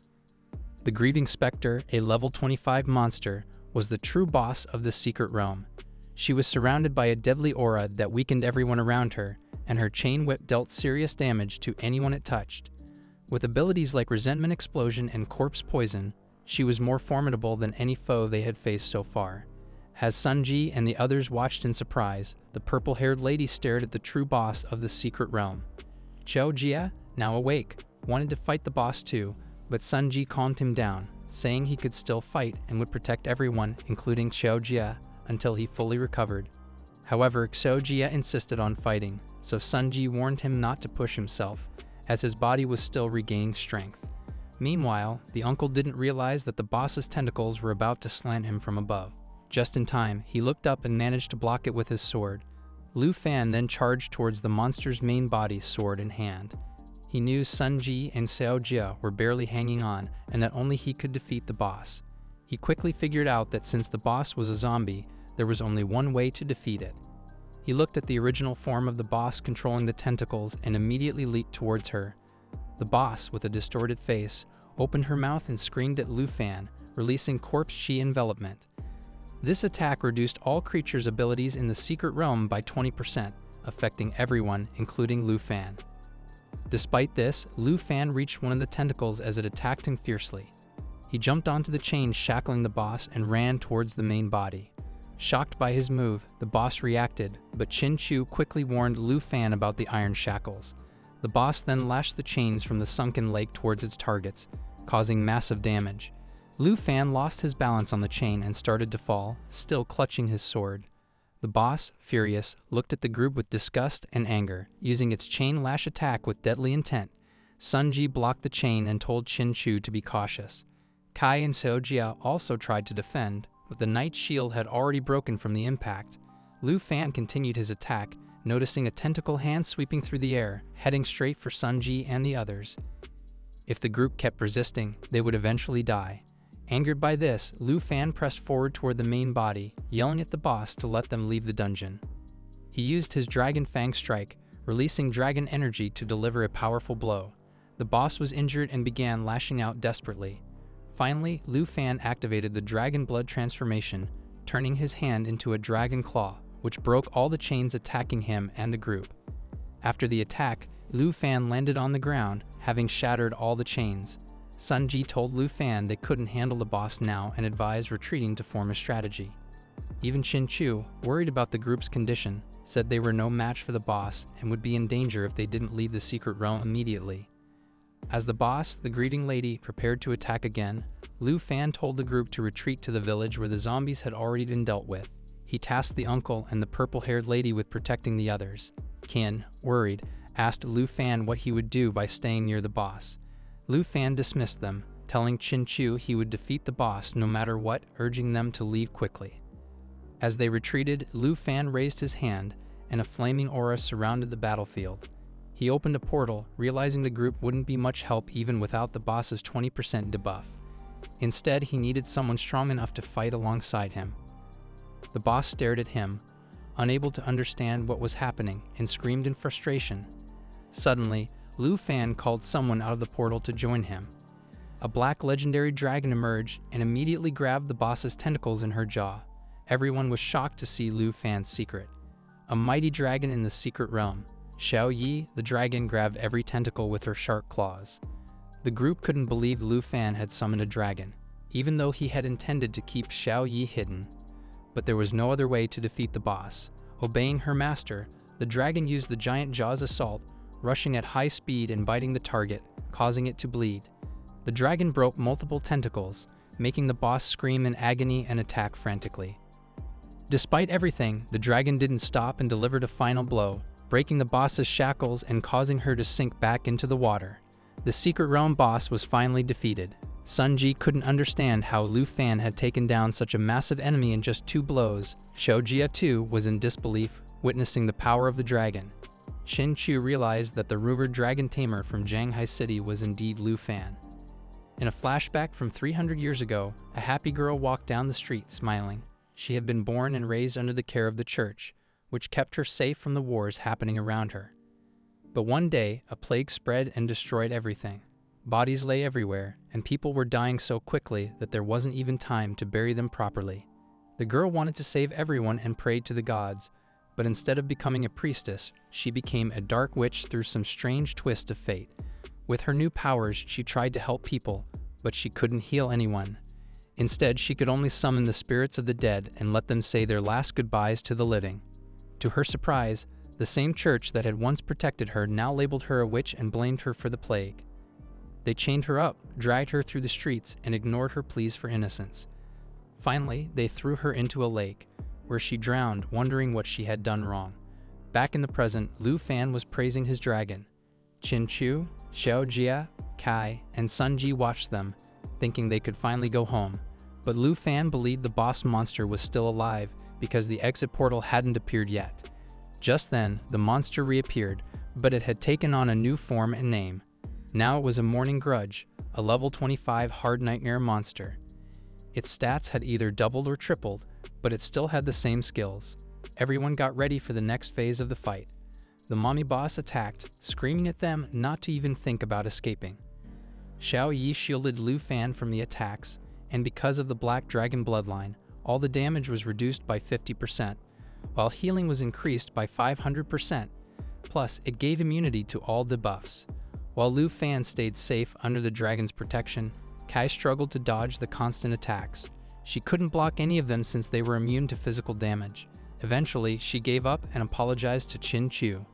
The grieving specter, a level 25 monster, was the true boss of the secret realm. She was surrounded by a deadly aura that weakened everyone around her, and her chain whip dealt serious damage to anyone it touched. With abilities like resentment explosion and corpse poison, she was more formidable than any foe they had faced so far. As Sunji and the others watched in surprise, the purple-haired lady stared at the true boss of the secret realm. Xiao Ye, now awake, wanted to fight the boss too, but Sunji calmed him down, saying he could still fight and would protect everyone, including Xiao Ye, until he fully recovered. However, Xiao Ye insisted on fighting, so Sunji warned him not to push himself, as his body was still regaining strength. Meanwhile, the uncle didn't realize that the boss's tentacles were about to slant him from above. Just in time, he looked up and managed to block it with his sword. Lu Fan then charged towards the monster's main body, sword in hand. He knew Sunji and Xiao Jie were barely hanging on, and that only he could defeat the boss. He quickly figured out that since the boss was a zombie, there was only one way to defeat it. He looked at the original form of the boss controlling the tentacles and immediately leaped towards her. The boss, with a distorted face, opened her mouth and screamed at Lu Fan, releasing corpse chi envelopment. This attack reduced all creatures' abilities in the secret realm by 20%, affecting everyone, including Lu Fan. Despite this, Lu Fan reached one of the tentacles as it attacked him fiercely. He jumped onto the chains shackling the boss and ran towards the main body. Shocked by his move, the boss reacted, but Qin Chu quickly warned Lu Fan about the iron shackles. The boss then lashed the chains from the sunken lake towards its targets, causing massive damage. Lu Fan lost his balance on the chain and started to fall, still clutching his sword. The boss, furious, looked at the group with disgust and anger, using its chain lash attack with deadly intent. Sunji blocked the chain and told Qin Chu to be cautious. Kai and Xiaojia also tried to defend, but the knight's shield had already broken from the impact. Lu Fan continued his attack, noticing a tentacle hand sweeping through the air, heading straight for Sunji and the others. If the group kept resisting, they would eventually die. Angered by this, Lu Fan pressed forward toward the main body, yelling at the boss to let them leave the dungeon. He used his Dragon Fang strike, releasing dragon energy to deliver a powerful blow. The boss was injured and began lashing out desperately. Finally, Lu Fan activated the Dragon Blood transformation, turning his hand into a dragon claw, which broke all the chains attacking him and the group. After the attack, Lu Fan landed on the ground, having shattered all the chains. Sunji told Lu Fan they couldn't handle the boss now and advised retreating to form a strategy. Even Qin Chu, worried about the group's condition, said they were no match for the boss and would be in danger if they didn't leave the secret realm immediately. As the boss, the greeting lady, prepared to attack again, Lu Fan told the group to retreat to the village where the zombies had already been dealt with. He tasked the uncle and the purple-haired lady with protecting the others. Qin, worried, asked Lu Fan what he would do by staying near the boss. Lu Fan dismissed them, telling Qin Chu he would defeat the boss no matter what, urging them to leave quickly. As they retreated, Lu Fan raised his hand, and a flaming aura surrounded the battlefield. He opened a portal, realizing the group wouldn't be much help even without the boss's 20% debuff. Instead, he needed someone strong enough to fight alongside him. The boss stared at him, unable to understand what was happening, and screamed in frustration. Suddenly, Lu Fan called someone out of the portal to join him. A black legendary dragon emerged and immediately grabbed the boss's tentacles in her jaw. Everyone was shocked to see Lu Fan's secret. A mighty dragon in the secret realm. Xiao Ye, the dragon, grabbed every tentacle with her sharp claws. The group couldn't believe Lu Fan had summoned a dragon, even though he had intended to keep Xiao Ye hidden. But there was no other way to defeat the boss. Obeying her master, the dragon used the giant jaw's assault, rushing at high speed and biting the target, causing it to bleed. The dragon broke multiple tentacles, making the boss scream in agony and attack frantically. Despite everything, the dragon didn't stop and delivered a final blow, breaking the boss's shackles and causing her to sink back into the water. The secret realm boss was finally defeated. Sunji couldn't understand how Lu Fan had taken down such a massive enemy in just 2 blows. Xiaojia too was in disbelief, witnessing the power of the dragon. Qin Chu realized that the rumored Dragon Tamer from Shanghai City was indeed Lu Fan. In a flashback from 300 years ago, a happy girl walked down the street smiling. She had been born and raised under the care of the church, which kept her safe from the wars happening around her. But one day, a plague spread and destroyed everything. Bodies lay everywhere, and people were dying so quickly that there wasn't even time to bury them properly. The girl wanted to save everyone and prayed to the gods, but instead of becoming a priestess, she became a dark witch through some strange twist of fate. With her new powers, she tried to help people, but she couldn't heal anyone. Instead, she could only summon the spirits of the dead and let them say their last goodbyes to the living. To her surprise, the same church that had once protected her now labeled her a witch and blamed her for the plague. They chained her up, dragged her through the streets, and ignored her pleas for innocence. Finally, they threw her into a lake, where she drowned, wondering what she had done wrong. Back in the present, Lu Fan was praising his dragon. Qin Chu, Xiao Ye, Kai, and Sun Ji watched them, thinking they could finally go home. But Lu Fan believed the boss monster was still alive because the exit portal hadn't appeared yet. Just then, the monster reappeared, but it had taken on a new form and name. Now it was a Morning Grudge, a level 25 hard nightmare monster. Its stats had either doubled or tripled, but it still had the same skills. Everyone got ready for the next phase of the fight. The mommy boss attacked, screaming at them not to even think about escaping. Xiao Ye shielded Lu Fan from the attacks, and because of the Black Dragon bloodline, all the damage was reduced by 50%, while healing was increased by 500%, plus it gave immunity to all debuffs. While Lu Fan stayed safe under the dragon's protection, Kai struggled to dodge the constant attacks. She couldn't block any of them since they were immune to physical damage. Eventually, she gave up and apologized to Qin Chu.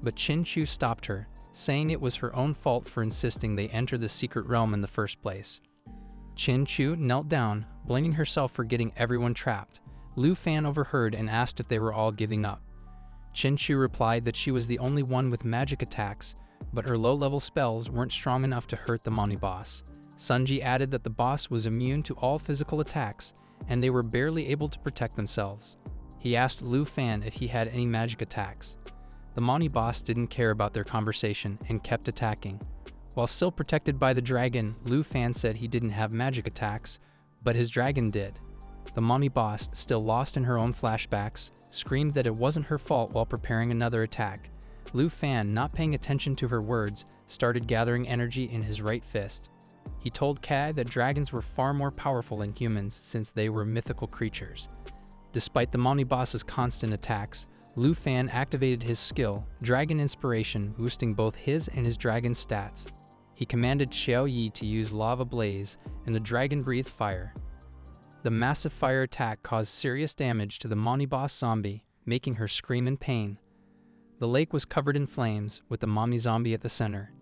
But Qin Chu stopped her, saying it was her own fault for insisting they enter the secret realm in the first place. Qin Chu knelt down, blaming herself for getting everyone trapped. Lu Fan overheard and asked if they were all giving up. Qin Chu replied that she was the only one with magic attacks, but her low-level spells weren't strong enough to hurt the mommy boss. Sun Ji added that the boss was immune to all physical attacks, and they were barely able to protect themselves. He asked Lu Fan if he had any magic attacks. The mommy boss didn't care about their conversation and kept attacking. While still protected by the dragon, Lu Fan said he didn't have magic attacks, but his dragon did. The mommy boss, still lost in her own flashbacks, screamed that it wasn't her fault while preparing another attack. Lu Fan, not paying attention to her words, started gathering energy in his right fist. He told Kai that dragons were far more powerful than humans since they were mythical creatures. Despite the mommy boss's constant attacks, Lu Fan activated his skill, Dragon Inspiration, boosting both his and his dragon's stats. He commanded Xiao Ye to use Lava Blaze, and the dragon breathed fire. The massive fire attack caused serious damage to the mommy boss zombie, making her scream in pain. The lake was covered in flames, with the mommy zombie at the center.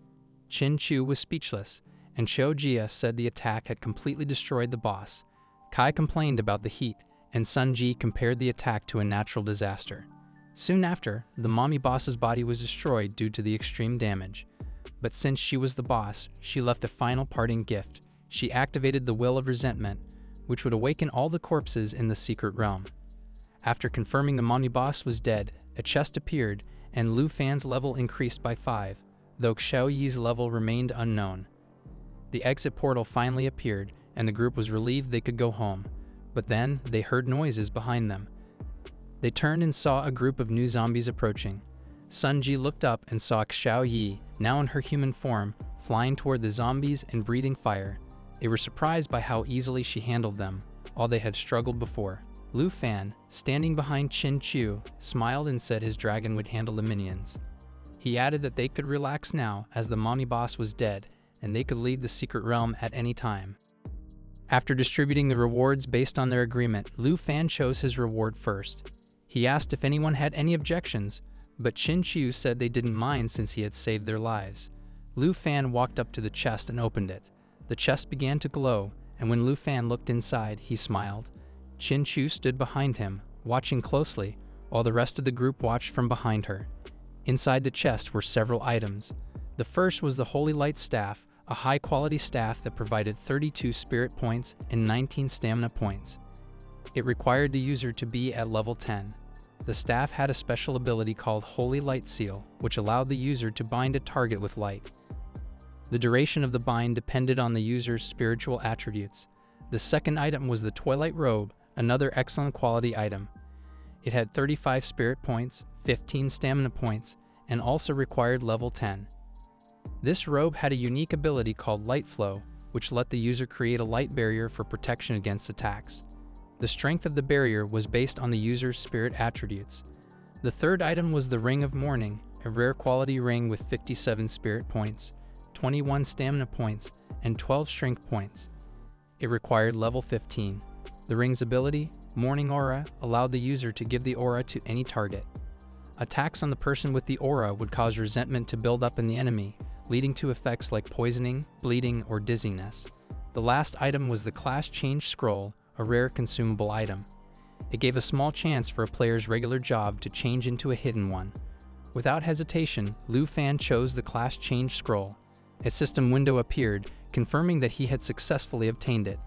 Qin Chu was speechless, and Xiao Jia said the attack had completely destroyed the boss. Kai complained about the heat, and Sun Ji compared the attack to a natural disaster. Soon after, the mommy boss's body was destroyed due to the extreme damage. But since she was the boss, she left a final parting gift. She activated the Will of Resentment, which would awaken all the corpses in the secret realm. After confirming the mommy boss was dead, a chest appeared, and Lu Fan's level increased by 5, though Xiao Yi's level remained unknown. The exit portal finally appeared, and the group was relieved they could go home. But then, they heard noises behind them. They turned and saw a group of new zombies approaching. Sun Ji looked up and saw Xiao Ye, now in her human form, flying toward the zombies and breathing fire. They were surprised by how easily she handled them, all they had struggled before. Lu Fan, standing behind Qin Chu, smiled and said his dragon would handle the minions. He added that they could relax now, as the mommy boss was dead, and they could leave the secret realm at any time. After distributing the rewards based on their agreement, Lu Fan chose his reward first. He asked if anyone had any objections, but Qin Chu said they didn't mind since he had saved their lives. Lu Fan walked up to the chest and opened it. The chest began to glow, and when Lu Fan looked inside, he smiled. Qin Chu stood behind him, watching closely, while the rest of the group watched from behind her. Inside the chest were several items. The first was the Holy Light Staff, a high-quality staff that provided 32 spirit points and 19 stamina points. It required the user to be at level 10. The staff had a special ability called Holy Light Seal, which allowed the user to bind a target with light. The duration of the bind depended on the user's spiritual attributes. The second item was the Twilight Robe, another excellent quality item. It had 35 spirit points, 15 stamina points, and also required level 10. This robe had a unique ability called Light Flow, which let the user create a light barrier for protection against attacks. The strength of the barrier was based on the user's spirit attributes. The third item was the Ring of Mourning, a rare quality ring with 57 spirit points, 21 stamina points, and 12 strength points. It required level 15. The ring's ability, Mourning Aura, allowed the user to give the aura to any target. Attacks on the person with the aura would cause resentment to build up in the enemy, leading to effects like poisoning, bleeding, or dizziness. The last item was the Class Change Scroll, a rare consumable item. It gave a small chance for a player's regular job to change into a hidden one. Without hesitation, Lu Fan chose the Class Change Scroll. A system window appeared, confirming that he had successfully obtained it.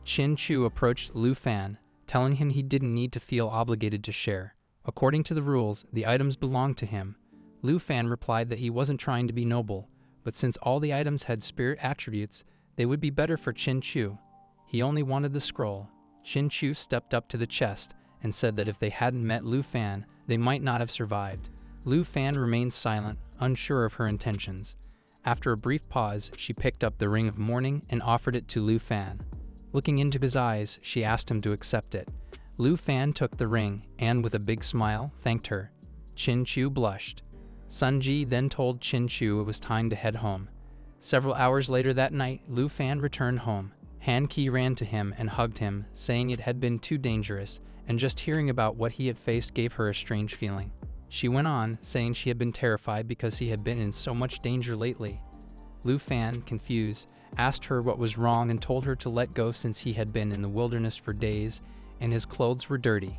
Chin Chu approached Lu Fan, telling him he didn't need to feel obligated to share. According to the rules, the items belonged to him. Lu Fan replied that he wasn't trying to be noble, but since all the items had spirit attributes, they would be better for Chin Chu. He only wanted the scroll. Chin Chu stepped up to the chest and said that if they hadn't met Lu Fan, they might not have survived. Lu Fan remained silent, unsure of her intentions. After a brief pause, she picked up the Ring of Mourning and offered it to Lu Fan. Looking into his eyes, she asked him to accept it. Lu Fan took the ring and, with a big smile, thanked her. Chin Chu blushed. Sun Ji then told Chin Chu it was time to head home. Several hours later that night, Lu Fan returned home. Han Ki ran to him and hugged him, saying it had been too dangerous, and just hearing about what he had faced gave her a strange feeling. She went on, saying she had been terrified because he had been in so much danger lately. Lu Fan, confused, asked her what was wrong and told her to let go since he had been in the wilderness for days and his clothes were dirty.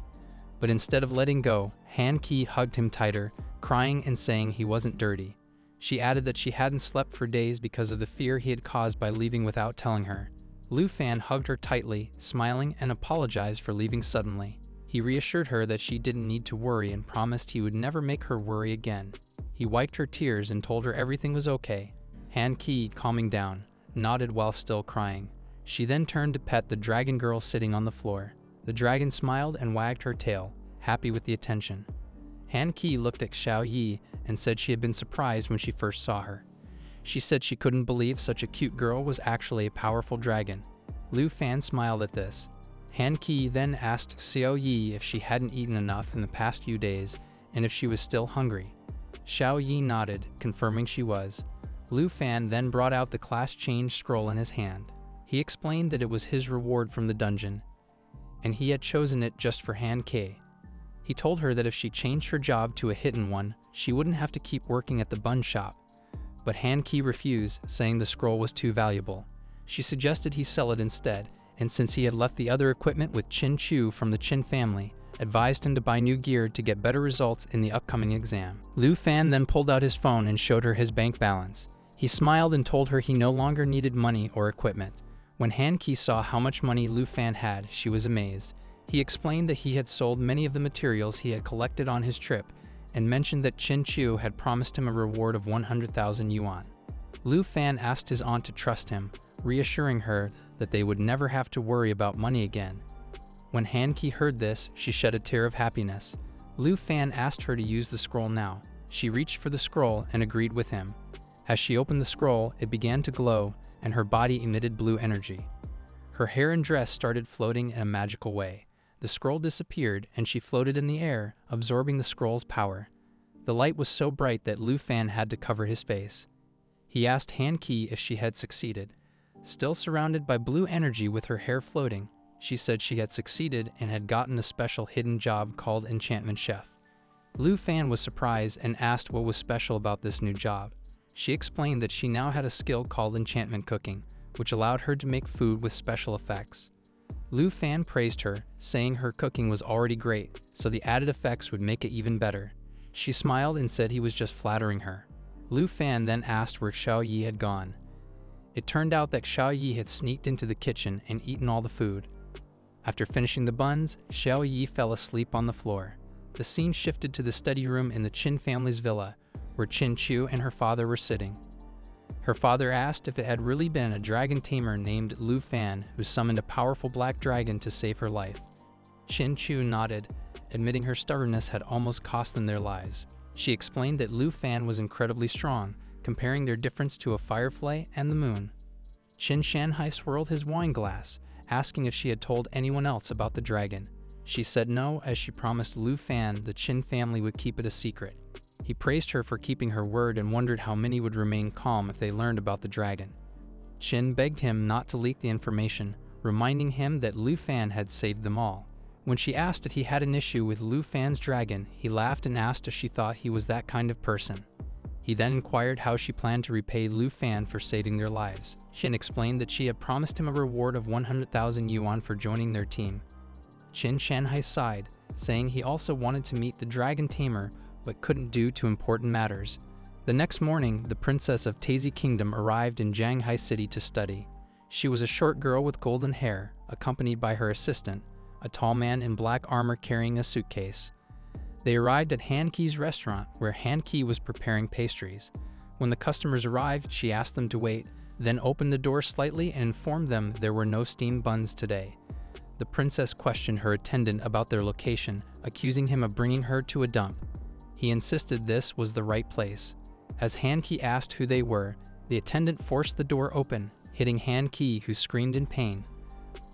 But instead of letting go, Han Ki hugged him tighter, crying and saying he wasn't dirty. She added that she hadn't slept for days because of the fear he had caused by leaving without telling her. Lu Fan hugged her tightly, smiling, and apologized for leaving suddenly. He reassured her that she didn't need to worry and promised he would never make her worry again. He wiped her tears and told her everything was okay. Han Ki, calming down, nodded while still crying. She then turned to pet the dragon girl sitting on the floor. The dragon smiled and wagged her tail, happy with the attention. Han Ki looked at Xiao Ye and said she had been surprised when she first saw her. She said she couldn't believe such a cute girl was actually a powerful dragon. Lu Fan smiled at this. Han Ki then asked Xiao Ye if she hadn't eaten enough in the past few days and if she was still hungry. Xiao Ye nodded, confirming she was. Lu Fan then brought out the Class Change Scroll in his hand. He explained that it was his reward from the dungeon, and he had chosen it just for Han Ki. He told her that if she changed her job to a hidden one, she wouldn't have to keep working at the bun shop. But Han Ki refused, saying the scroll was too valuable. She suggested he sell it instead, and since he had left the other equipment with Chin Chu from the Chin family, advised him to buy new gear to get better results in the upcoming exam. Lu Fan then pulled out his phone and showed her his bank balance. He smiled and told her he no longer needed money or equipment. When Han Ki saw how much money Lu Fan had, she was amazed. He explained that he had sold many of the materials he had collected on his trip, and mentioned that Chin Chu had promised him a reward of 100,000 yuan. Lu Fan asked his aunt to trust him, reassuring her that they would never have to worry about money again. When Han Ki heard this, she shed a tear of happiness. Lu Fan asked her to use the scroll now. She reached for the scroll and agreed with him. As she opened the scroll, it began to glow, and her body emitted blue energy. Her hair and dress started floating in a magical way. The scroll disappeared, and she floated in the air, absorbing the scroll's power. The light was so bright that Lu Fan had to cover his face. He asked Han Ki if she had succeeded. Still surrounded by blue energy with her hair floating, she said she had succeeded and had gotten a special hidden job called Enchantment Chef. Lu Fan was surprised and asked what was special about this new job. She explained that she now had a skill called enchantment cooking, which allowed her to make food with special effects. Lu Fan praised her, saying her cooking was already great, so the added effects would make it even better. She smiled and said he was just flattering her. Lu Fan then asked where Xiao Ye had gone. It turned out that Xiao Ye had sneaked into the kitchen and eaten all the food. After finishing the buns, Xiao Ye fell asleep on the floor. The scene shifted to the study room in the Chin family's villa, where Chin Chu and her father were sitting. Her father asked if it had really been a Dragon Tamer named Lu Fan who summoned a powerful black dragon to save her life. Chin Chu nodded, admitting her stubbornness had almost cost them their lives. She explained that Lu Fan was incredibly strong, comparing their difference to a firefly and the moon. Qin Shanhai swirled his wine glass, asking if she had told anyone else about the dragon. She said no, as she promised Lu Fan the Qin family would keep it a secret. He praised her for keeping her word and wondered how many would remain calm if they learned about the dragon. Qin begged him not to leak the information, reminding him that Lu Fan had saved them all. When she asked if he had an issue with Lu Fan's dragon, he laughed and asked if she thought he was that kind of person. He then inquired how she planned to repay Lu Fan for saving their lives. Qin explained that she had promised him a reward of 100,000 yuan for joining their team. Qin Shanhai sighed, saying he also wanted to meet the Dragon Tamer, but couldn't due to important matters. The next morning, the princess of Tazi Kingdom arrived in Shanghai City to study. She was a short girl with golden hair, accompanied by her assistant, a tall man in black armor carrying a suitcase. They arrived at Han Ki's restaurant, where Han Ki was preparing pastries. When the customers arrived, she asked them to wait, then opened the door slightly and informed them there were no steamed buns today. The princess questioned her attendant about their location, accusing him of bringing her to a dump. He insisted this was the right place. As Han Ki asked who they were, the attendant forced the door open, hitting Han Ki, who screamed in pain.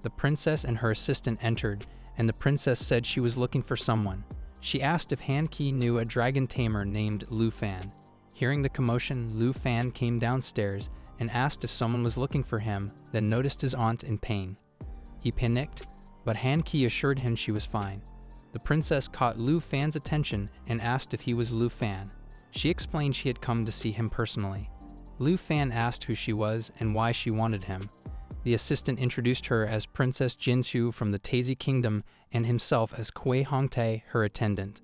The princess and her assistant entered, and the princess said she was looking for someone. She asked if Han Ki knew a Dragon Tamer named Lu Fan. Hearing the commotion, Lu Fan came downstairs and asked if someone was looking for him, then noticed his aunt in pain. He panicked, but Han Ki assured him she was fine. The princess caught Lu Fan's attention and asked if he was Lu Fan. She explained she had come to see him personally. Lu Fan asked who she was and why she wanted him. The assistant introduced her as Princess Jinxu from the Tazi Kingdom and himself as Kuei Hongtae, her attendant.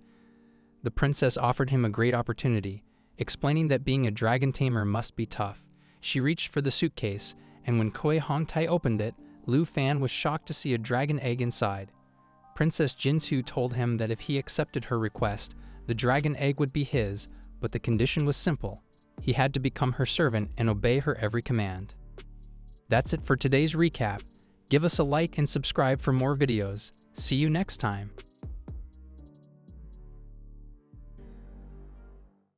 The princess offered him a great opportunity, explaining that being a dragon tamer must be tough. She reached for the suitcase, and when Kuei Hongtae opened it, Lu Fan was shocked to see a dragon egg inside. Princess Jinxu told him that if he accepted her request, the dragon egg would be his, but the condition was simple. He had to become her servant and obey her every command. That's it for today's recap. Give us a like and subscribe for more videos. See you next time.